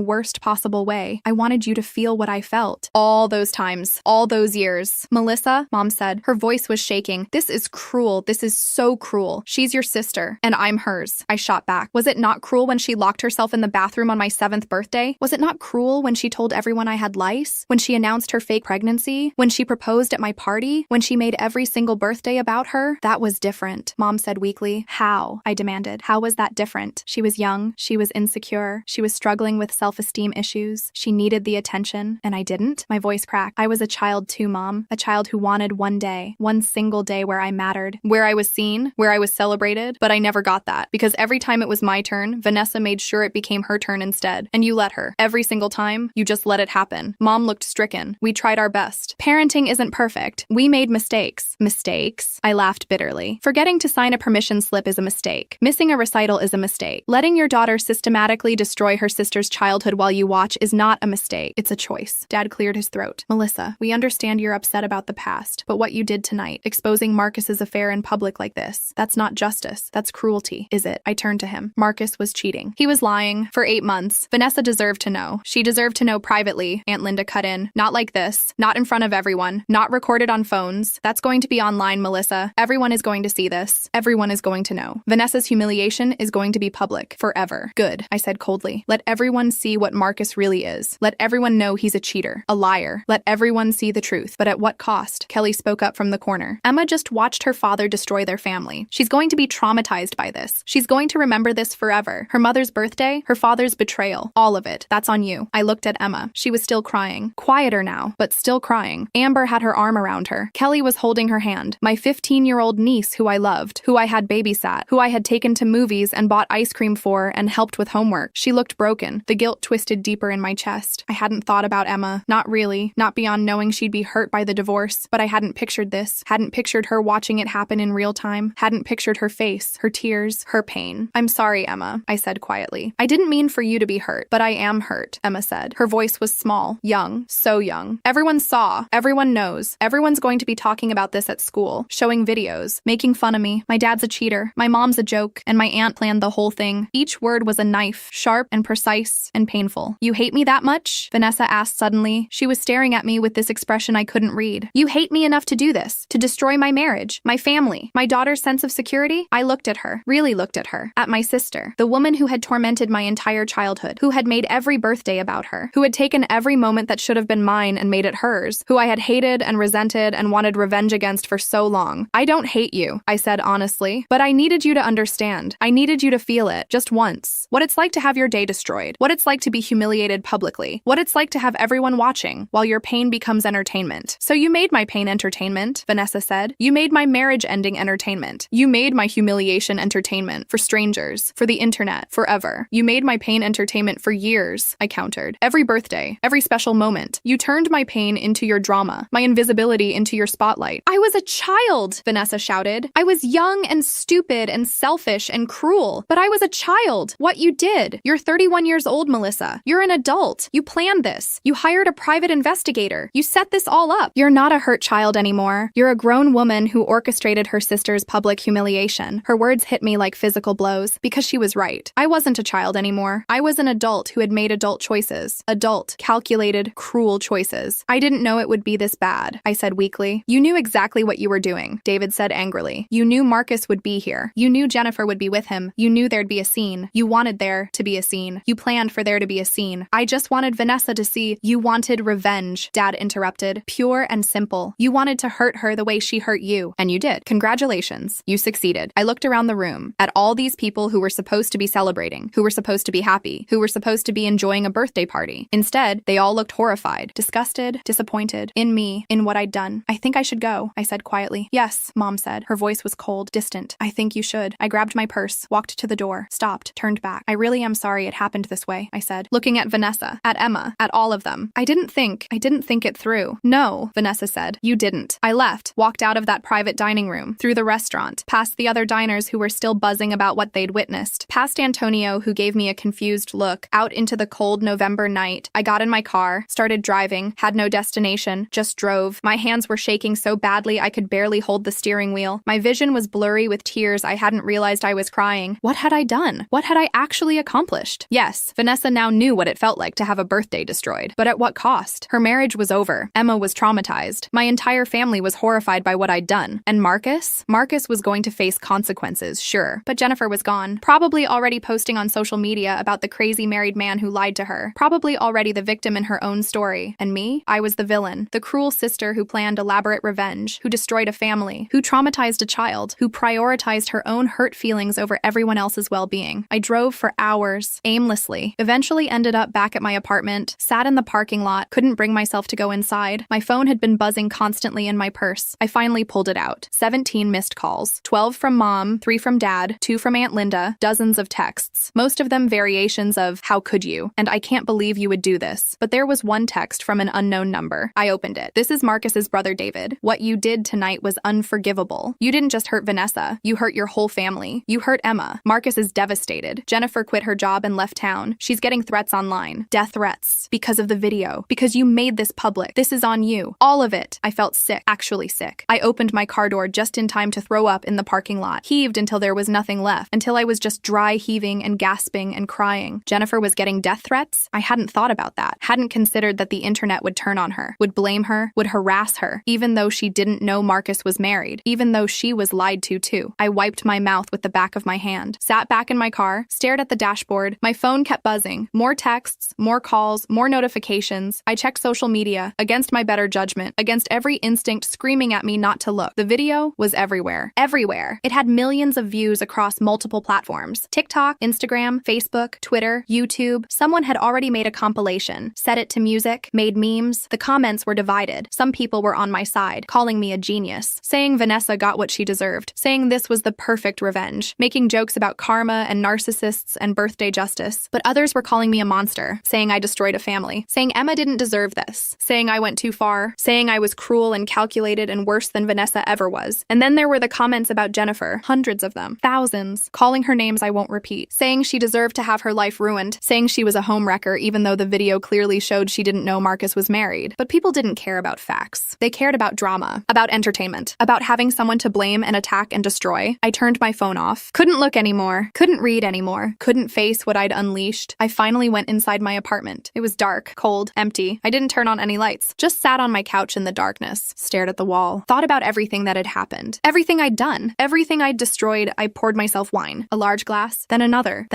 worst possible way. I wanted you to feel what I felt. All those times, all those years. Melissa, Mom said. Her voice was shaking. This is cruel. This is so cruel. She's your sister, and I'm hers. I shot back. Was it not cruel when she locked herself in the bathroom on my 7th birthday? Was it not cruel when she told everyone I had lice? When she announced her fake pregnancy? When she proposed at my party? When she made every single birthday about her? That was different, Mom said weakly. How? I demanded. How was that different? She was young. She was insecure. She was struggling with self-esteem issues. She needed the attention, and I didn't. My voice cracked. I was a child too, Mom. A child who wanted one day, one single day where I mattered, where I was seen, where I was celebrated, but I never got that, because every time it was my turn, Vanessa made sure it became her turn instead, and you let her. Every single time, you just let it happen. Mom looked stricken. We tried our best. Parenting isn't perfect. We made mistakes. Mistakes? I laughed bitterly. Forgetting to sign a permission slip is a mistake. Missing a recital is a mistake. Letting your daughter systematically destroy her sister's childhood while you watch is not a mistake. It's a choice. Dad cleared his throat. Melissa, we understand you're upset about the past, but what you did tonight, exposing Marcus's affair in public like this, that's not justice. That's cruelty, is it? I turned to him. Marcus was cheating. He was lying for 8 months. Vanessa deserved to know. She deserved to know privately. Aunt Linda cut in. Not like this. Not in front of everyone. Not recorded on phones. That's going to be online, Melissa. Everyone is going to see this. Everyone is going to know. Vanessa's humiliation is going to be public. Forever. Good, I said coldly. Let everyone see what Marcus really is. Let everyone know he's a cheater. A liar. Let everyone see the truth. But at what cost? Kelly spoke up from the corner. Emma just watched her father destroy their family. She's going to be traumatized by this. She's going to remember this forever. Her mother's birthday, her father's betrayal, all of it. That's on you. I looked at Emma. She was still crying. Quieter now, but still crying. Amber had her arm around her. Kelly was holding her hand. My 15-year-old niece who I loved, who I had babysat, who I had taken to movies and bought ice cream for and helped with homework. She looked broken. The guilt twisted deeper in my chest. I hadn't thought about Emma. Not really. Not beyond knowing she'd be hurt by the divorce. But I hadn't pictured this. Hadn't pictured her watching it happen in real time. Hadn't pictured her face, her tears, her pain. I'm sorry, Emma, I said quietly. I didn't mean for you to be hurt, but I am hurt, Emma said. Her voice was small, young, so young. Everyone saw. Everyone knows. Everyone's going to be talking about this at school, showing videos, making fun of me. My dad's a cheater. My mom's a joke. And my aunt planned the whole thing. Each word was a knife, sharp and precise and painful. You hate me that much? Vanessa asked suddenly. She was staring at me with this expression I couldn't read. You hate me enough to do this, to destroy my marriage, my family, my daughter's sense of security? I looked at her, really looked at her, at my sister, the woman who had tormented my entire childhood, who had made every birthday about her, who had taken every moment that should have been mine and made it hers, who I had hated and resented and wanted revenge against for so long. I don't hate you, I said honestly, but I needed you to understand. I needed you to feel it, just once. What it's like to have your day destroyed, what it's like to be humiliated publicly, what it's like to have everyone watching while your pain becomes entertainment. So you made my pain entertainment, Vanessa said. You made my marriage-ending entertainment. You made my humiliation entertainment for strangers, for the internet, forever. You made my pain entertainment for years, I countered. Every birthday, every special moment. You turned my pain into your drama, my invisibility into your spotlight. I was a child, Vanessa shouted. I was young and stupid and selfish and cruel, but I was a child. What you did. You're 31 years old, Melissa. You're an adult. You planned this. You hired a private investigator. You set this all up. You're not a hurt child anymore. You're a grown woman who orchestrated her sister's public humiliation. Her words hit me like physical blows because she was right. I wasn't a child anymore. I was an adult who had made adult choices. Adult, calculated, cruel choices. I didn't know it would be this bad, I said weakly. You knew exactly what you were doing, David said angrily. You knew Marcus would be here. You knew Jennifer would be with him. You knew there'd be a scene. You wanted there to be a scene. You planned for there to be a scene. I just wanted Vanessa to see. You wanted revenge, Dad interrupted. Pure and simple. You wanted to hurt her the way she hurt you. And you did. Congratulations. You succeeded. I looked around the room at all these people who were supposed to be celebrating, who were supposed to be happy, who were supposed to be enjoying a birthday party. Instead, they all looked horrified, disgusted, disappointed, in me, in what I'd done. I think I should go, I said quietly. Yes, Mom said. Her voice was cold, distant. I think you should. I grabbed my purse, walked to the door, stopped, turned back. I really am sorry it happened this way, I said, looking at Vanessa, at Emma, at all of them. I didn't think it through. No, Vanessa said. You didn't. I left, walked out of that private dining room, through the restaurant, past the other diners who were still buzzing about what they'd witnessed, past Antonio who gave me a confused look, out into the cold November night. I got in my car, started driving, had no destination, just drove. My hands were shaking so badly I could barely hold the steering wheel. My vision was blurry with tears. I hadn't realized I was crying. What had I done? What had I actually accomplished? Yes, Vanessa now knew what it felt like to have a birthday destroyed. But at what cost? Her marriage was over. Emma was traumatized. My entire family was horrified by what I'd done. And Marcus? Marcus was going to face consequences, sure. But Jennifer was gone. Probably already posting on social media about the crazy married man who lied to her. Probably already the victim in her own story. And me? I was the villain. The cruel sister who planned elaborate revenge, who destroyed a family, who traumatized a child, who prioritized her own hurt feelings over everyone else's well-being. I drove for hours, aimlessly, eventually ended up back at my apartment, sat in the parking lot, couldn't bring myself to go inside. My phone had been buzzing constantly in my purse. I finally pulled it out. 17 missed calls. 12 from mom, 3 from dad, 2 from Aunt Linda, dozens of texts. Most of them variations of, "How could you?" and "I can't believe you would do this." But there was one text from an unknown number. I opened it. "This is Marcus's brother David. What you did tonight was unforgivable. You didn't just hurt Vanessa. You hurt your whole family. You hurt Emma. Marcus is devastated. Jennifer quit her job and left town. She's getting threats online. Death threats. Because of the video. Because you made this public. This is on you. All of it." I felt sick. Actually sick. I opened my car door just in time to throw up in the parking lot. Heaved until there was nothing left. Until I was just dry heaving and gasping and crying. Jennifer was getting death threats? I hadn't thought about that. Hadn't considered that the internet would turn on her. Would blame her. Would harass her. Even though she didn't know Marcus was married. Even though she was lied to too. I wiped my mouth with the back of my hand. Sat back in my car. Stared at the dashboard. My phone kept buzzing. More texts. More calls. More notifications. I checked social media. Against my better judgment. Against every instinct screaming at me not to look. The video was everywhere. Everywhere. It had millions of views across multiple platforms. TikTok, Instagram, Facebook, Twitter, YouTube. Someone had already made a compilation, set it to music, made memes. The comments were divided. Some people were on my side, calling me a genius, saying Vanessa got what she deserved, saying this was the perfect revenge, making jokes about karma and narcissists and birthday justice. But others were calling me a monster, saying I destroyed a family, saying Emma didn't deserve this, saying I went too far, saying I was cruel and calculated and worse than Vanessa ever was. And then there were the comments about Jennifer, hundreds of them, thousands, calling her names I won't repeat, saying she deserved to have her life ruined, saying she was a homewrecker even though the video clearly showed she didn't know Marcus was married. But people didn't care about facts. They cared about drama, about entertainment, about having someone to blame and attack and destroy. I turned my phone off. Couldn't look anymore. Couldn't read anymore. Couldn't face what I'd unleashed. I finally went inside my apartment. It was dark, cold, empty. I didn't turn on any lights. Just sat on my couch in the darkness, stared at the wall, thought about everything that had happened, everything I'd done, everything I'd destroyed. I poured myself wine, a large glass, then another,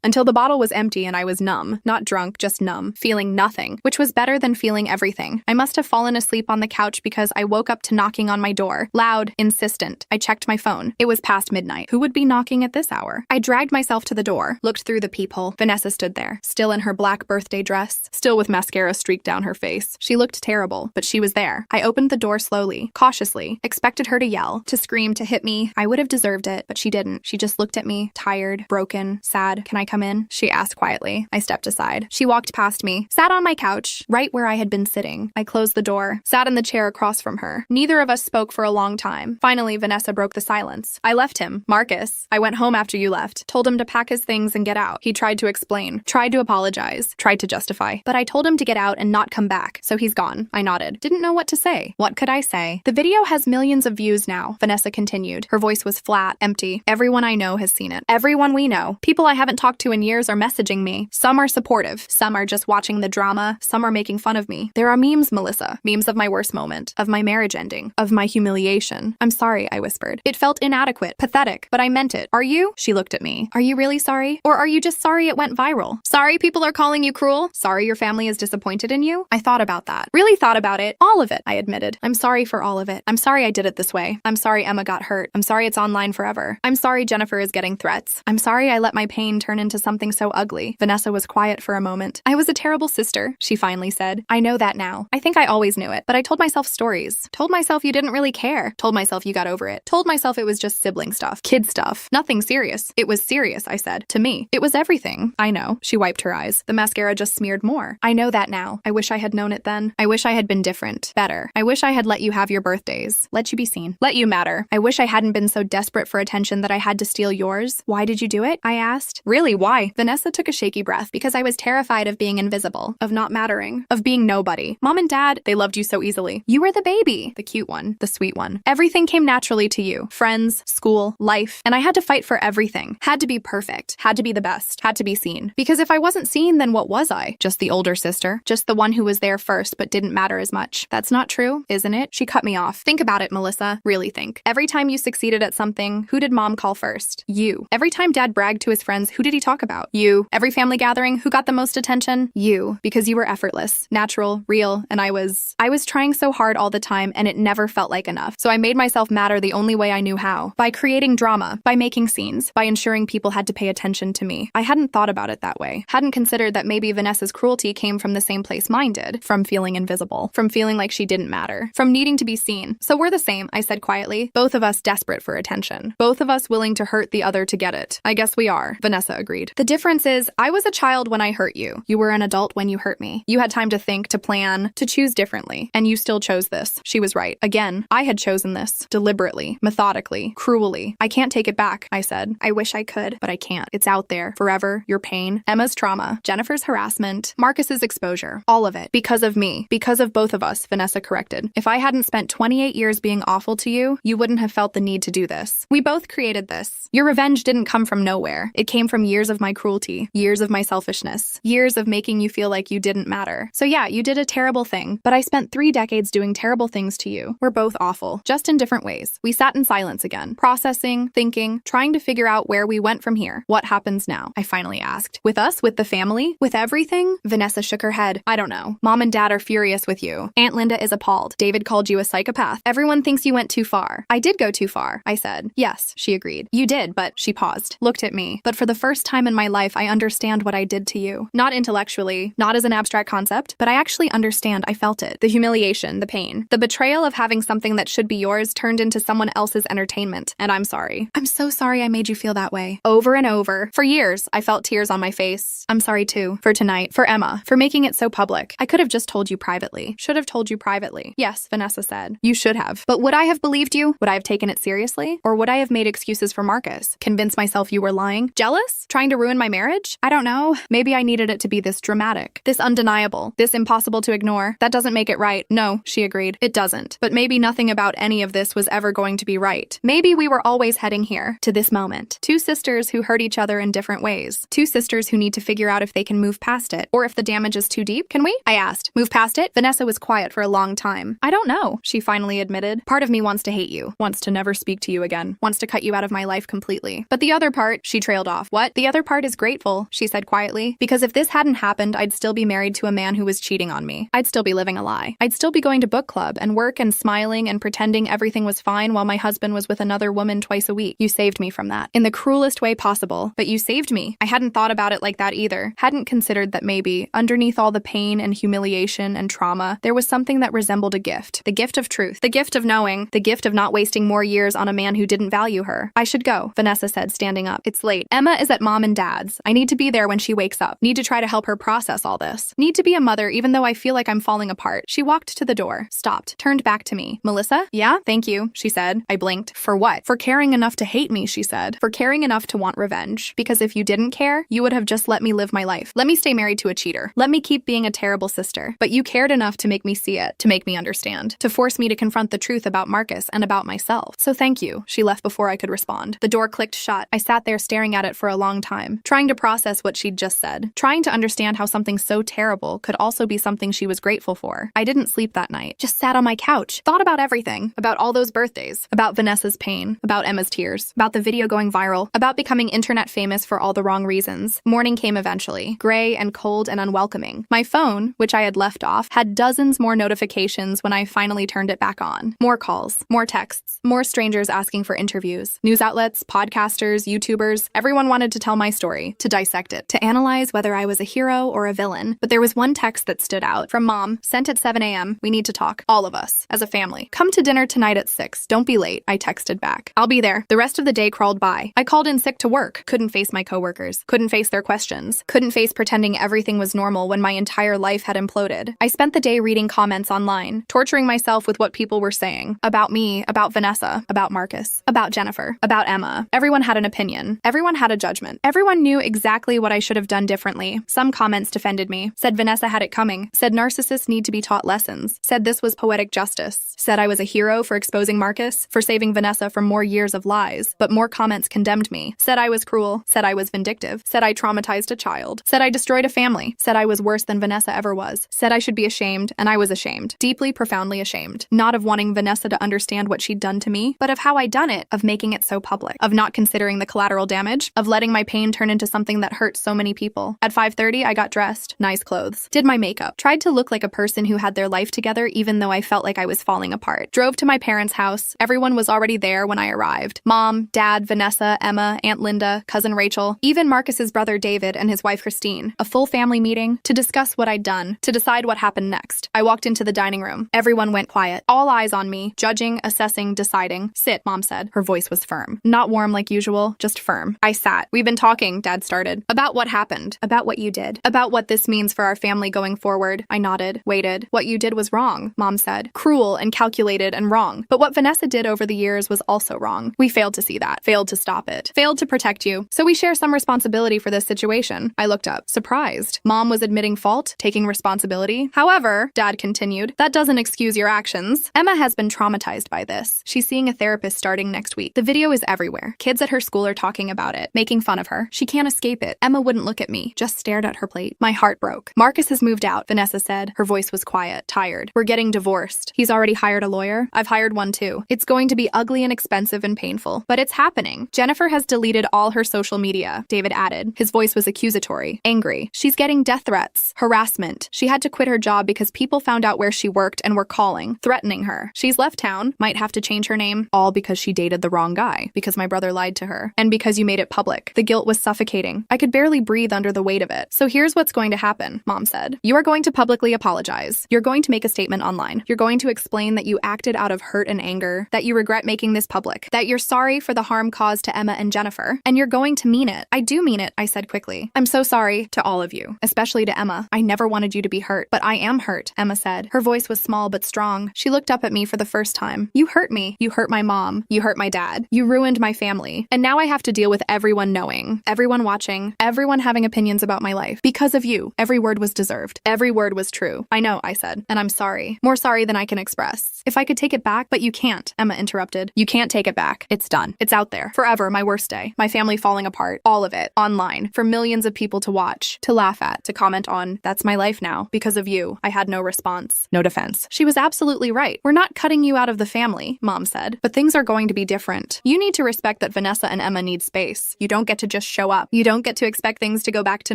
until the bottle was empty and I was numb, not drunk, just numb, feeling nothing, which was better than feeling everything. I must have fallen asleep on the couch because I woke up to knocking on my door, loud, insistent. I checked my phone. It was past midnight. Who would be knocking at this hour? I dragged myself to the door, looked through the peephole. Vanessa stood there, still in her black birthday dress, still with mascara streaked down her face. She looked terrible, but she was there. I opened the door slowly, cautiously, expected her to yell, to scream, to hit me. I would have deserved it, but she didn't. She just looked at me, tired, broken, sad. "Can I come in?" she asked quietly. I stepped aside. She walked past me, sat on my couch, right where I had been sitting. I closed the door, sat in the chair across from her. Neither of us spoke for a long time. Finally, Vanessa broke the silence. "I left him. Marcus. I went home after you left. Told him to pack his things and get out. He tried to explain, tried to apologize, tried to justify. But I told him to get out and not come back, so he's gone." I nodded. Didn't know what to say. What could I say? "The video has millions of views now," Vanessa continued. Her voice was flat, empty. "Everyone I know has seen it. Everyone we know. People I haven't talked to in years are messaging me. Some are supportive. Some are just watching the drama. Some are making fun of me. There are memes, Melissa. Memes of my worst moment. Of my marriage ending. Of my humiliation. I'm sorry," I whispered. It felt inadequate, pathetic, but I meant it. "Are you?" She looked at me. "Are you really sorry? Or are you just sorry it went viral? Sorry people are calling you cruel? Sorry your family is disappointed in you?" I thought about that. Really thought about it. All of it, I admitted. "I'm sorry for all of it. I'm sorry I did it this way. I'm sorry Emma got hurt. I'm sorry it's online forever. I'm sorry Jennifer is getting threats. I'm sorry I let my pain turn into something so ugly." Vanessa was quiet for a moment. "I was a terrible sister," she finally said. "I know that now. I think I always knew it, but I told myself stories. Told myself you didn't really care. Told myself you got over it. Told myself it was just sibling stuff, kid stuff. Nothing serious." "It was serious," I said. "To me. It was everything." "I know." She wiped her eyes. The mascara just smeared more. "I know that now. I wish I had known it then. I wish I had been different. Better. I wish I had let you have your birthdays. Let you be seen. Let you matter. I wish I hadn't been so desperate for attention that I had to steal yours." "Why did you do it?" I asked. "Really, why?" Vanessa took a shaky breath. "Because I was terrified of being invisible, of not mattering, of being nobody. Mom and Dad, they loved you so easily. You were the baby, the cute one, the sweet one. Everything came naturally to you. Friends, school, life, and I had to fight for everything. Had to be perfect. Had to be the best. Had to be seen. Because if I wasn't seen, then what was I? Just the older sister? Just the one who was there first but didn't matter as much? That's not true, isn't it? She cut me off. Think about it, Melissa. Really think. Every time you succeeded at something, who did mom call first? You. Every time dad bragged to his friends, who did he talk about? You. Every family gathering, who got the most attention? You. Because you were effortless, natural, real, and I was trying so hard all the time and it never felt like enough. So I made myself matter the only way I knew how. By creating drama, by making scenes, by ensuring people had to pay attention to me. I hadn't thought about it that way. Hadn't considered that maybe Vanessa's cruelty came from the same place mine did. From feeling invisible. From feeling like she didn't matter. From needing to be seen. So we're the same, I said quietly. Both of us desperate for attention. Both of us willing to hurt the other to get it. I guess we are, Vanessa agreed. The difference is, I was a child when I hurt you. You were an adult when you hurt me. You had time to think, to plan, to choose differently. And you still chose this. She was right. Again, I had chosen this. Deliberately, methodically, cruelly. I can't take it back, I said. I wish I could, but I can't. It's out there. Forever. Your pain. Emma's trauma. Jennifer's harassment. Marcus's exposure. All of it. Because of me. Because of both of us, Vanessa corrected. If I hadn't spent 28 years being awful to you, you wouldn't have felt the need to do this. We both created this. Your revenge didn't come from nowhere. It came from years of my cruelty. Years of my selfishness. Years of making you feel like you didn't matter. So yeah, you did a terrible thing, but I spent 3 decades doing terrible things to you. We're both awful, just in different ways. We sat in silence again, processing, thinking, trying to figure out where we went from here. What happens now? I finally asked. With us? With the family? With everything? Vanessa shook her head. I don't know. Mom and Dad are furious with you. Aunt Linda is appalled. David called you a psychopath. Everyone thinks you went too far. I did go too far, I said. Yes, she agreed. You did, but she paused, looked at me. But for the first time in my life, I understand what I did to you. Not intellectually, not as an abstract concept, but I actually understand. I felt it. The humiliation, the pain, the betrayal of having something that should be yours turned into someone else's entertainment. And I'm sorry. I'm so sorry I made you feel that way. Over and over. For years, I felt tears on my face. I'm sorry too. For tonight. For Emma. For making it so public. I could have just told you privately. Should have told you privately. Yes, Vanessa said. You should have. But would I have believed you? Would I have taken it seriously? Or would I have made excuses for Marcus? Convinced myself you were lying? Jealous? Trying to ruin my marriage? I don't know. Maybe I needed it to be this dramatic. This undeniable. This impossible to ignore. That doesn't make it right. No, she agreed. It doesn't. But maybe nothing about any of this was ever going to be right. Maybe we were always heading here, to this moment. 2 sisters who hurt each other in different ways. 2 sisters who need to figure out if they can move past it, or if the damage is too deep. Can we? I asked. Move past it? Vanessa was quiet for a long time. I don't know, she finally admitted. Part of me wants to hate you, wants to never speak to you again, wants to cut you out of my life completely. But the other part, she trailed off. What? The other part is grateful, she said quietly, because if this hadn't happened, I'd still be married to a man who was cheating on me. I'd still be living a lie. I'd still be going to book club and work and smiling and pretending everything was fine while my husband was with another woman twice a week. You saved me from that. In the cruelest way possible. But you saved me. I hadn't thought about it like that either. Hadn't considered that maybe, underneath all the pain and humiliation and trauma, there was something that resembled a gift. The gift of truth. The gift of knowing. The gift of not wasting more years on a man who didn't value her. I should go, Vanessa said, standing up. It's late. Emma is at Mom and Dad's. I need to be there when she wakes up. Need to try to help her process all this. Need to be a mother even though I feel like I'm falling apart. She walked to the door, stopped, turned back to me. Melissa? Yeah? Thank you, she said. I blinked. For what? For caring enough to hate me, she said. For caring enough to want revenge. Because if you didn't care, you would have just let me live my life. Let me stay married to a cheater. Let me keep being a terrible sister. But you cared enough to make me see it, to make me understand, to force me to confront the truth about Marcus and about myself. So thank you. She left before I could respond. The door clicked shut. I sat there staring at it for a long time, trying to process what she'd just said, trying to understand how something so terrible could also be something she was grateful for. I didn't sleep that night. Just sat on my couch, thought about everything, about all those birthdays, about Vanessa's pain, about Emma's tears, about the video going viral, about becoming internet famous for all the wrong reasons. Morning came eventually, gray and cold and unwelcoming. My phone, which I had left off, had dozens more notifications when I finally turned it back on. More calls, more texts, more strangers asking for interviews. News outlets, podcasters, YouTubers, everyone wanted to tell my story, to dissect it, to analyze whether I was a hero or a villain. But there was one text that stood out, from Mom, sent at 7 a.m. We need to talk, all of us, as a family. Come to dinner tonight at 6. Don't be late, I texted back. I'll be there. The rest of the day crawled by. I called in sick to work. Couldn't face my coworkers. Couldn't face their questions. Couldn't face pretending everything was normal when my entire life had imploded. I spent the day reading comments online, torturing myself with what people were saying. About me, about Vanessa, about Marcus, about Jennifer, about Emma. Everyone had an opinion. Everyone had a judgment. Everyone knew exactly what I should have done differently. Some comments defended me. Said Vanessa had it coming. Said narcissists need to be taught lessons. Said this was poetic justice. Said I was a hero for exposing accusing Marcus, for saving Vanessa from more years of lies, but more comments condemned me, said I was cruel, said I was vindictive, said I traumatized a child, said I destroyed a family, said I was worse than Vanessa ever was, said I should be ashamed, and I was ashamed, deeply, profoundly ashamed, not of wanting Vanessa to understand what she'd done to me, but of how I'd done it, of making it so public, of not considering the collateral damage, of letting my pain turn into something that hurt so many people. At 5:30, I got dressed, nice clothes, did my makeup, tried to look like a person who had their life together even though I felt like I was falling apart. Drove to my parents' house. Everyone was already there when I arrived. Mom, Dad, Vanessa, Emma, Aunt Linda, Cousin Rachel, even Marcus's brother David and his wife Christine. A full family meeting to discuss what I'd done, to decide what happened next. I walked into the dining room. Everyone went quiet. All eyes on me, judging, assessing, deciding. Sit, Mom said. Her voice was firm. Not warm like usual, just firm. I sat. We've been talking, Dad started. About what happened. About what you did. About what this means for our family going forward. I nodded, waited. What you did was wrong, Mom said. Cruel and calculated and wrong. But what Vanessa did over the years was also wrong. We failed to see that. Failed to stop it. Failed to protect you. So we share some responsibility for this situation. I looked up, surprised. Mom was admitting fault, taking responsibility. However, Dad continued, that doesn't excuse your actions. Emma has been traumatized by this. She's seeing a therapist starting next week. The video is everywhere. Kids at her school are talking about it, making fun of her. She can't escape it. Emma wouldn't look at me, just stared at her plate. My heart broke. Marcus has moved out, Vanessa said. Her voice was quiet, tired. We're getting divorced. He's already hired a lawyer. I've hired one too. It's going to be ugly and expensive and painful, but it's happening. Jennifer has deleted all her social media, David added. His voice was accusatory, angry. She's getting death threats, harassment. She had to quit her job because people found out where she worked and were calling, threatening her. She's left town, might have to change her name, all because she dated the wrong guy, because my brother lied to her, and because you made it public. The guilt was suffocating. I could barely breathe under the weight of it. So here's what's going to happen, Mom said. You are going to publicly apologize. You're going to make a statement online. You're going to explain that you acted out of hurt and anger, that you regret making this public, that you're sorry for the harm caused to Emma and Jennifer, and you're going to mean it. I do mean it, I said quickly. I'm so sorry to all of you, especially to Emma. I never wanted you to be hurt, but I am hurt, Emma said. Her voice was small but strong. She looked up at me for the first time. You hurt me. You hurt my mom. You hurt my dad. You ruined my family. And now I have to deal with everyone knowing, everyone watching, everyone having opinions about my life. Because of you, every word was deserved. Every word was true. I know, I said, and I'm sorry. More sorry than I can express. If I could take it back, but you can't, Emma interrupted. You can't take it back. It's done. It's out there. Forever, my worst day. My family falling apart. All of it. Online. For millions of people to watch, to laugh at, to comment on. That's my life now. Because of you, I had no response. No defense. She was absolutely right. We're not cutting you out of the family, Mom said. But things are going to be different. You need to respect that Vanessa and Emma need space. You don't get to just show up. You don't get to expect things to go back to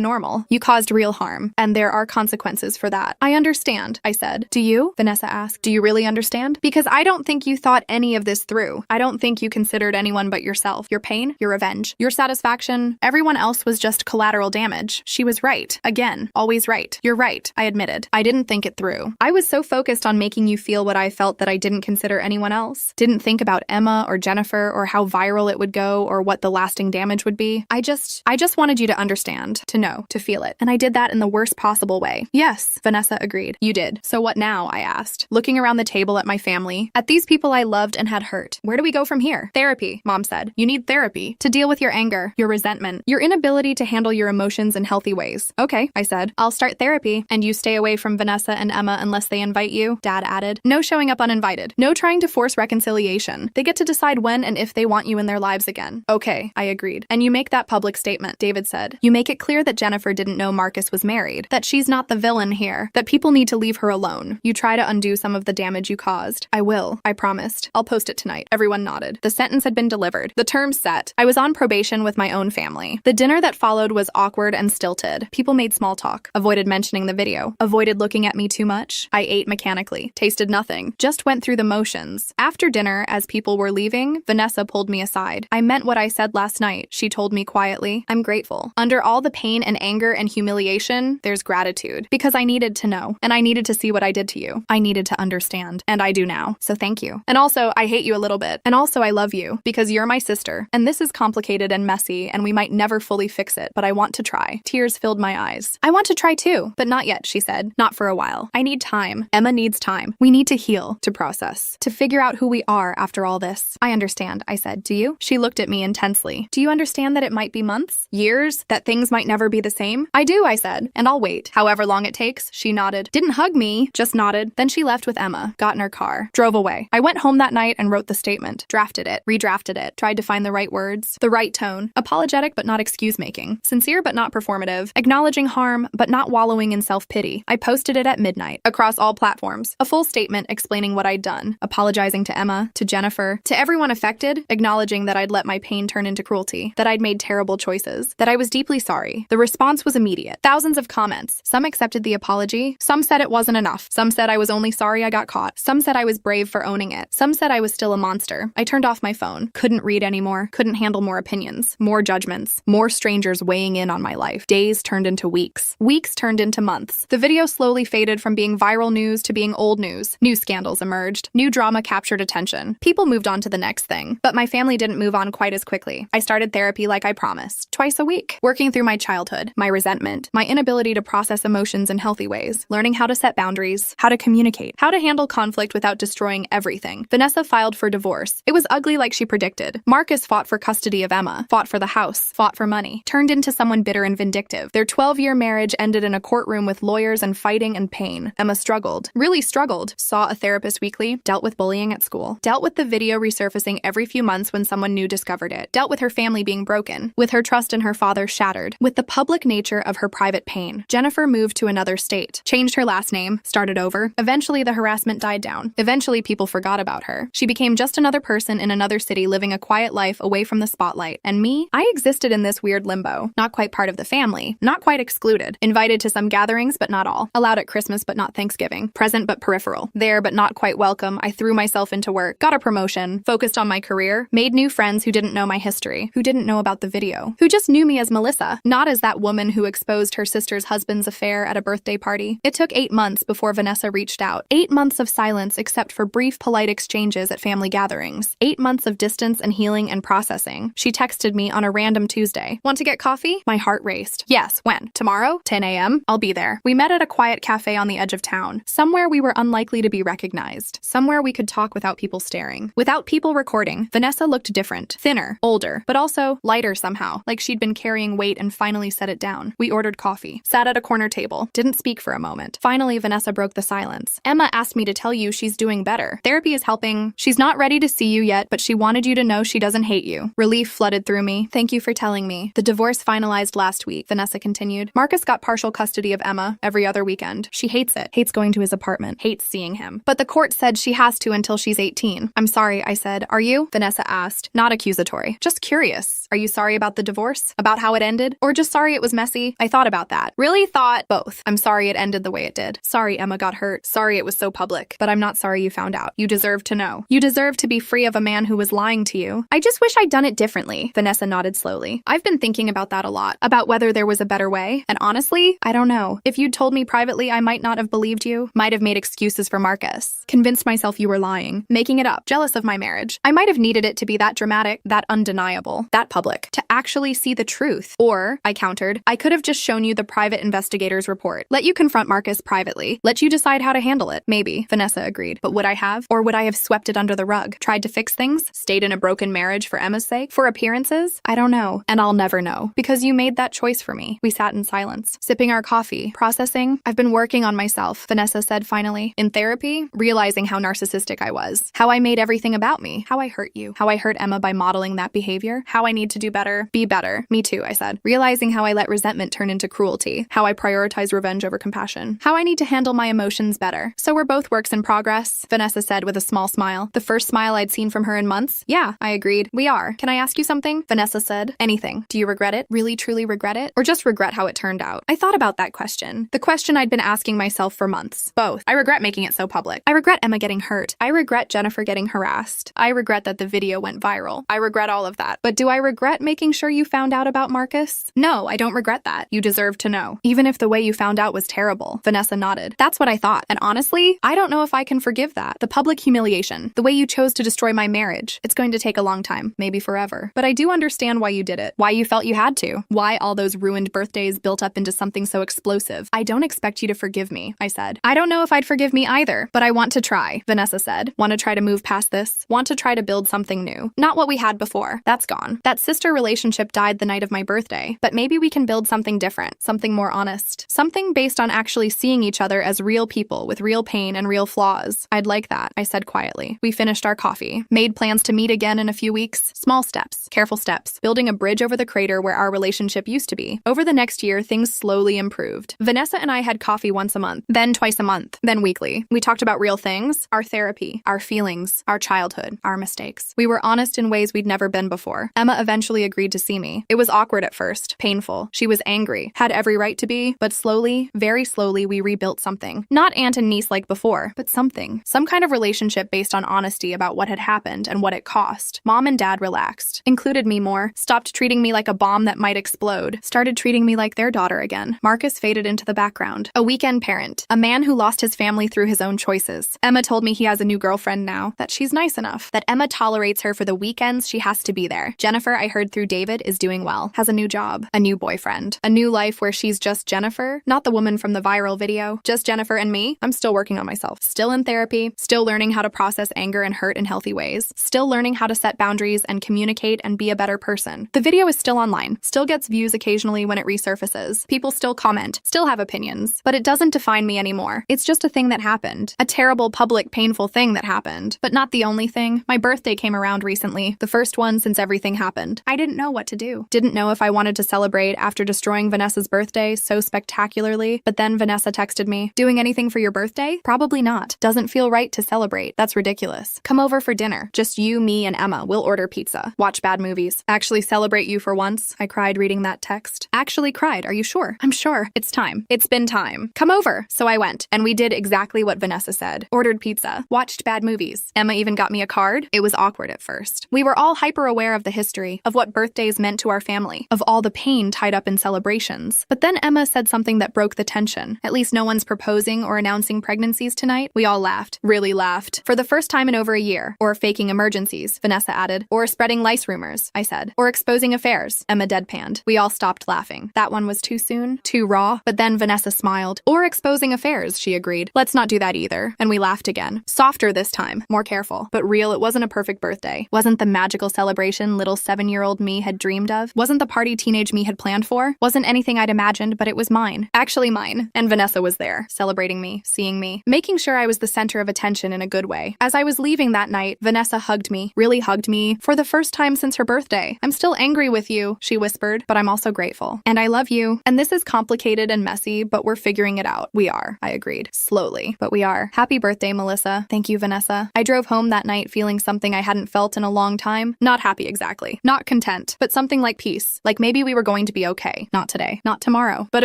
normal. You caused real harm, and there are consequences for that. I understand, I said. Do you? Vanessa asked. Do you really understand? Because I don't think you thought any of this through. I don't think you considered anyone but yourself. Your pain, your revenge, your satisfaction. Everyone else was just collateral damage. She was right. Again, always right. You're right, I admitted. I didn't think it through. I was so focused on making you feel what I felt that I didn't consider anyone else. Didn't think about Emma or Jennifer or how viral it would go or what the lasting damage would be. I just wanted you to understand, to know, to feel it. And I did that in the worst possible way. Yes, Vanessa agreed. You did. So what now? I asked, looking around the table at my family, at these people I loved and had hurt. Where do we go from here? Therapy, Mom said. You need therapy to deal with your anger, your resentment, your inability to handle your emotions in healthy ways. Okay, I said. I'll start therapy. And you stay away from Vanessa and Emma unless they invite you, Dad added. No showing up uninvited. No trying to force reconciliation. They get to decide when and if they want you in their lives again. Okay, I agreed. And you make that public statement, David said. You make it clear that Jennifer didn't know Marcus was married, that she's not the villain here, that people need to leave her alone. You try to undo some of the damage you caused. I will, I promised. I'll post it tonight. Everyone nodded. The sentence had been delivered. The terms set. I was on probation with my own family. The dinner that followed was awkward and stilted. People made small talk, avoided mentioning the video, avoided looking at me too much. I ate mechanically, tasted nothing, just went through the motions. After dinner, as people were leaving, Vanessa pulled me aside. I meant what I said last night, she told me quietly. I'm grateful. Under all the pain and anger and humiliation, there's gratitude. Because I needed to know, and I needed to see what I did to you. I needed to understand, and I do now, so thank you. And also, I hate you a little bit, and also I love you, because you're my sister, and this is complicated and messy, and we might never fully fix it, but I want to try. Tears filled my eyes. I want to try too, but not yet, she said. Not for a while. I need time. Emma needs time. We need to heal, to process, to figure out who we are after all this. I understand, I said. Do you? She looked at me intensely. Do you understand that it might be months? Years? That things might never be the same? I do, I said, and I'll wait. However long it takes, she nodded. Didn't hug me, just nodded. Then she left with Emma, got in her car, drove away. I went home that night and wrote the statement, drafted it, redrafted it, tried to find the right words, the right tone, apologetic but not excuse-making, sincere but not performative, acknowledging harm but not wallowing in self-pity. I posted it at midnight, across all platforms, a full statement explaining what I'd done, apologizing to Emma, to Jennifer, to everyone affected, acknowledging that I'd let my pain turn into cruelty, that I'd made terrible choices, that I was deeply sorry. The response was immediate. Thousands of comments. Some accepted the apology. Some said it wasn't enough. Some said I was only sorry I got caught. Some said I was brave for owning it. Some said I was still a monster. I turned off my phone. Couldn't read anymore. Couldn't handle more opinions. More judgments. More strangers weighing in on my life. Days turned into weeks. Weeks turned into months. The video slowly faded from being viral news to being old news. New scandals emerged. New drama captured attention. People moved on to the next thing. But my family didn't move on quite as quickly. I started therapy like I promised. Twice a week. Working through my childhood, my resentment, my inability to process emotions in healthy ways, learning how to set boundaries, how to communicate, how to handle conflict without destroying everything. Vanessa filed for divorce. It was ugly like she predicted. Marcus fought for custody of Emma, fought for the house, fought for money, turned into someone bitter and vindictive. Their 12-year marriage ended in a courtroom with lawyers and fighting and pain. Emma struggled, really struggled, saw a therapist weekly, dealt with bullying at school, dealt with the video resurfacing every few months when someone new discovered it, dealt with her family being broken, with her trust in her father shattered, with the public nature of her private pain. Jennifer moved to another state, changed her last name, started over. Eventually, the harassment died down. Eventually, people forgot about her. She became just another person in another city living a quiet life away from the spotlight. And me? I existed in this weird limbo. Not quite part of the family. Not quite excluded. Invited to some gatherings, but not all. Allowed at Christmas, but not Thanksgiving. Present, but peripheral. There, but not quite welcome. I threw myself into work. Got a promotion. Focused on my career. Made new friends who didn't know my history. Who didn't know about the video. Who just knew me as Melissa. Not as that woman who exposed her sister's husband's affair at a birthday party. It took 8 months before Vanessa reached out. 8 months of silence except for brief, polite exchanges at family gatherings. 8 months of distance and healing and processing. She texted me on a random Tuesday. Want to get coffee? My heart raced. Yes, when? Tomorrow? 10 a.m.? I'll be there. We met at a quiet cafe on the edge of town. Somewhere we were unlikely to be recognized. Somewhere we could talk without people staring. Without people recording. Vanessa looked different. Thinner. Older. But also lighter somehow. Like she'd been carrying weight and finally set it down. We ordered coffee. Sat at a corner table. Didn't speak for a moment. Finally, Vanessa broke the silence. Emma asked me to tell you she's doing better. Therapy is helping. She's not ready to see you yet, but she wanted you to know she doesn't hate you. Relief flooded through me. Thank you for telling me. The divorce finalized last week, Vanessa continued. Marcus got partial custody of Emma every other weekend. She hates it. Hates going to his apartment. Hates seeing him. But the court said she has to until she's 18. I'm sorry, I said. Are you? Vanessa asked. Not accusatory. Just curious. Are you sorry about the divorce? About how it ended? Or just sorry it was messy? I thought about that. Really thought both. I'm sorry it ended the way it did. Sorry Emma got hurt. Sorry it was so public. But I'm not sorry you found out. You deserve to know. You deserve to be free of a man who was lying to you. I just wish I'd done it differently. Vanessa nodded slowly. I've been thinking about that a lot. About whether there was a better way. And honestly, I don't know. If you'd told me privately, I might not have believed you. Might have made excuses for Marcus. Convinced myself you were lying. Making it up. Jealous of my marriage. I might have needed it to be that dramatic, that undeniable, that public. To actually see the truth. Or, I countered, I could have just shown you the private investigator's report. Let you confront Marcus privately. Let you decide how to handle it. Maybe. Vanessa agreed. But would I have? Or would I have swept it under the rug? Tried to fix things? Stayed in a broken marriage for Emma's sake? For appearances? I don't know. And I'll never know. Because you made that choice for me. We sat in silence, sipping our coffee, processing. I've been working on myself, Vanessa said finally. In therapy, realizing how narcissistic I was. How I made everything about me. How I hurt you. How I hurt Emma by modeling that behavior. How I need to do better. Be better. Me too, I said. Realizing how I let resentment turn into cruelty. How I prioritize revenge over compassion. How I need to handle my emotions better. So we're both works in progress, Vanessa said with a small smile. The first smile I'd seen from her in months. Yeah, I agreed. We are. Can I ask you something? Vanessa said. Anything. Do you regret it? Really, truly regret it? Or just regret how it turned out? I thought about that question. The question I'd been asking myself for months. Both. I regret making it so public. I regret Emma getting hurt. I regret Jennifer getting harassed. I regret that the video went viral. I regret all of that. But do I regret making sure you found out about Marcus? No, I don't regret that. You deserve to know. Even if the way you found out was terrible. Vanessa nodded. That's what I thought. And honestly, I don't know if I can forgive that. The public humiliation. The way you chose to destroy my marriage. It's going to take a long time. Maybe forever. But I do understand why you did it. Why you felt you had to. Why all those ruined birthdays built up into something so explosive. I don't expect you to forgive me, I said. I don't know if I'd forgive me either, but I want to try, Vanessa said. Want to try to move past this? Want to try to build something new. Not what we had before. That's gone. That sister relationship died the night of my birthday. But maybe we can build something different. Something more honest. Something based on actually seeing each other as real people with real pain and real flaws. I'd like that, I said said quietly. We finished our coffee, made plans to meet again in a few weeks. Small steps, careful steps, building a bridge over the crater where our relationship used to be. Over the next year, things slowly improved. Vanessa and I had coffee once a month, then twice a month, then weekly. We talked about real things, our therapy, our feelings, our childhood, our mistakes. We were honest in ways we'd never been before. Emma eventually agreed to see me. It was awkward at first, painful. She was angry, had every right to be, but slowly, very slowly, we rebuilt something. Not aunt and niece like before, but something. Some kind of relationship based on honesty about what had happened and what it cost. Mom and dad relaxed, included me more, stopped treating me like a bomb that might explode, started treating me like their daughter again. Marcus faded into the background. A weekend parent, a man who lost his family through his own choices. Emma told me he has a new girlfriend now, that she's nice enough, that Emma tolerates her for the weekends she has to be there. Jennifer, I heard through David, is doing well, has a new job, a new boyfriend, a new life where she's just Jennifer, not the woman from the viral video, just Jennifer and me. I'm still working on myself, still in therapy, still learning how to process anger and hurt in healthy ways, still learning how to set boundaries and communicate and be a better person. The video is still online, still gets views occasionally when it resurfaces. People still comment, still have opinions, but it doesn't define me anymore. It's just a thing that happened. A terrible, public, painful thing that happened. But not the only thing. My birthday came around recently, the first one since everything happened. I didn't know what to do. Didn't know if I wanted to celebrate after destroying Vanessa's birthday so spectacularly, but then Vanessa texted me, "Doing anything for your birthday? Probably not. Doesn't feel right to celebrate. That's ridiculous. Come over for dinner. Just you, me, and Emma. We'll order pizza. Watch bad movies. Actually celebrate you for once." I cried reading that text. Actually cried. Are you sure? I'm sure. It's time. It's been time. Come over. So I went, and we did exactly what Vanessa said. Ordered pizza. Watched bad movies. Emma even got me a card. It was awkward at first. We were all hyper aware of the history, of what birthdays meant to our family, of all the pain tied up in celebrations. But then Emma said something that broke the tension. At least no one's proposing or announcing pregnancies tonight. We all laughed. Really laughed. For the first time in over a year. Or faking emergencies, Vanessa added. Or spreading lice rumors, I said. Or exposing affairs, Emma deadpanned. We all stopped laughing. That one was too soon, too raw. But then Vanessa smiled. Or exposing affairs, she agreed. Let's not do that either. And we laughed again. Softer this time. More careful. But real, it wasn't a perfect birthday. Wasn't the magical celebration little 7-year-old me had dreamed of. Wasn't the party teenage me had planned for. Wasn't anything I'd imagined, but it was mine. Actually mine. And Vanessa was there, celebrating me, seeing me, making sure I was the center of attention in a good way. As I was leaving that night, Vanessa hugged me, really hugged me, for the first time since her birthday. "I'm still angry with you," she whispered, "but I'm also grateful. And I love you. And this is complicated and messy, but we're figuring it out." We are, I agreed. Slowly, but we are. Happy birthday, Melissa. Thank you, Vanessa. I drove home that night feeling something I hadn't felt in a long time. Not happy exactly. Not content, but something like peace. Like maybe we were going to be okay. Not today. Not tomorrow. But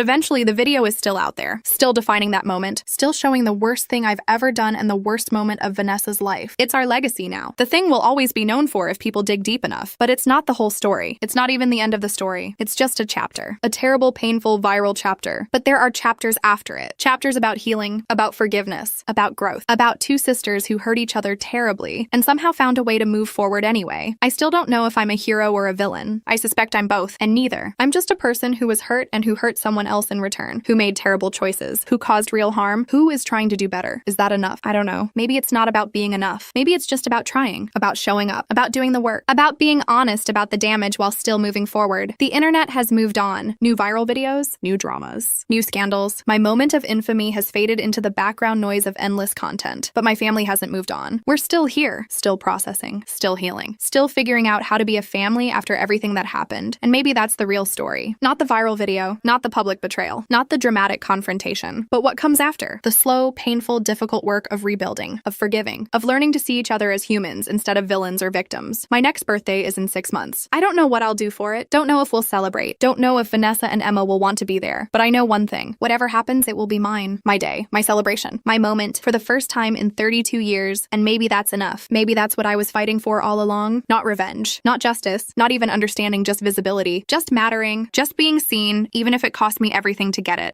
eventually the video is still out there. Still defining that moment. Still showing the worst thing I've ever done and the worst moment of Vanessa's life. It's our legacy now. The thing we'll always be known for if people dig deep enough. But it's not the whole story. It's not even the end of the story. It's just a chapter. A terrible, painful, viral chapter. But there are chapters after it. Chapters about healing, about forgiveness, about growth, about two sisters who hurt each other terribly and somehow found a way to move forward anyway. I still don't know if I'm a hero or a villain. I suspect I'm both, and neither. I'm just a person who was hurt and who hurt someone else in return, who made terrible choices, who caused real harm, who is trying to do better. Is that enough? I don't know. Maybe it's not about being enough. Maybe it's just about trying, about showing up, about doing the work, about being honest about the damage while still moving forward. The internet has moved on. New viral videos, new dramas, new scandals. My moment of infamy has faded into the background noise of endless content, but my family hasn't moved on. We're still here, still processing, still healing, still figuring out how to be a family after everything that happened. And maybe that's the real story. Not the viral video, not the public betrayal, not the dramatic confrontation, but what comes after. The slow, painful, difficult work of rebuilding, of forgiving, of learning to see each other as humans instead of villains or victims. My next birthday is in 6 months. I don't know what I'll do for it. Don't know if we'll celebrate. Don't know if Vanessa and Emma will want to be there. But I know one thing. Whatever happens, it will be mine. My day, my celebration, my moment for the first time in 32 years. And maybe that's enough. Maybe that's what I was fighting for all along. Not revenge, not justice, not even understanding, just visibility, just mattering, just being seen, even if it cost me everything to get it.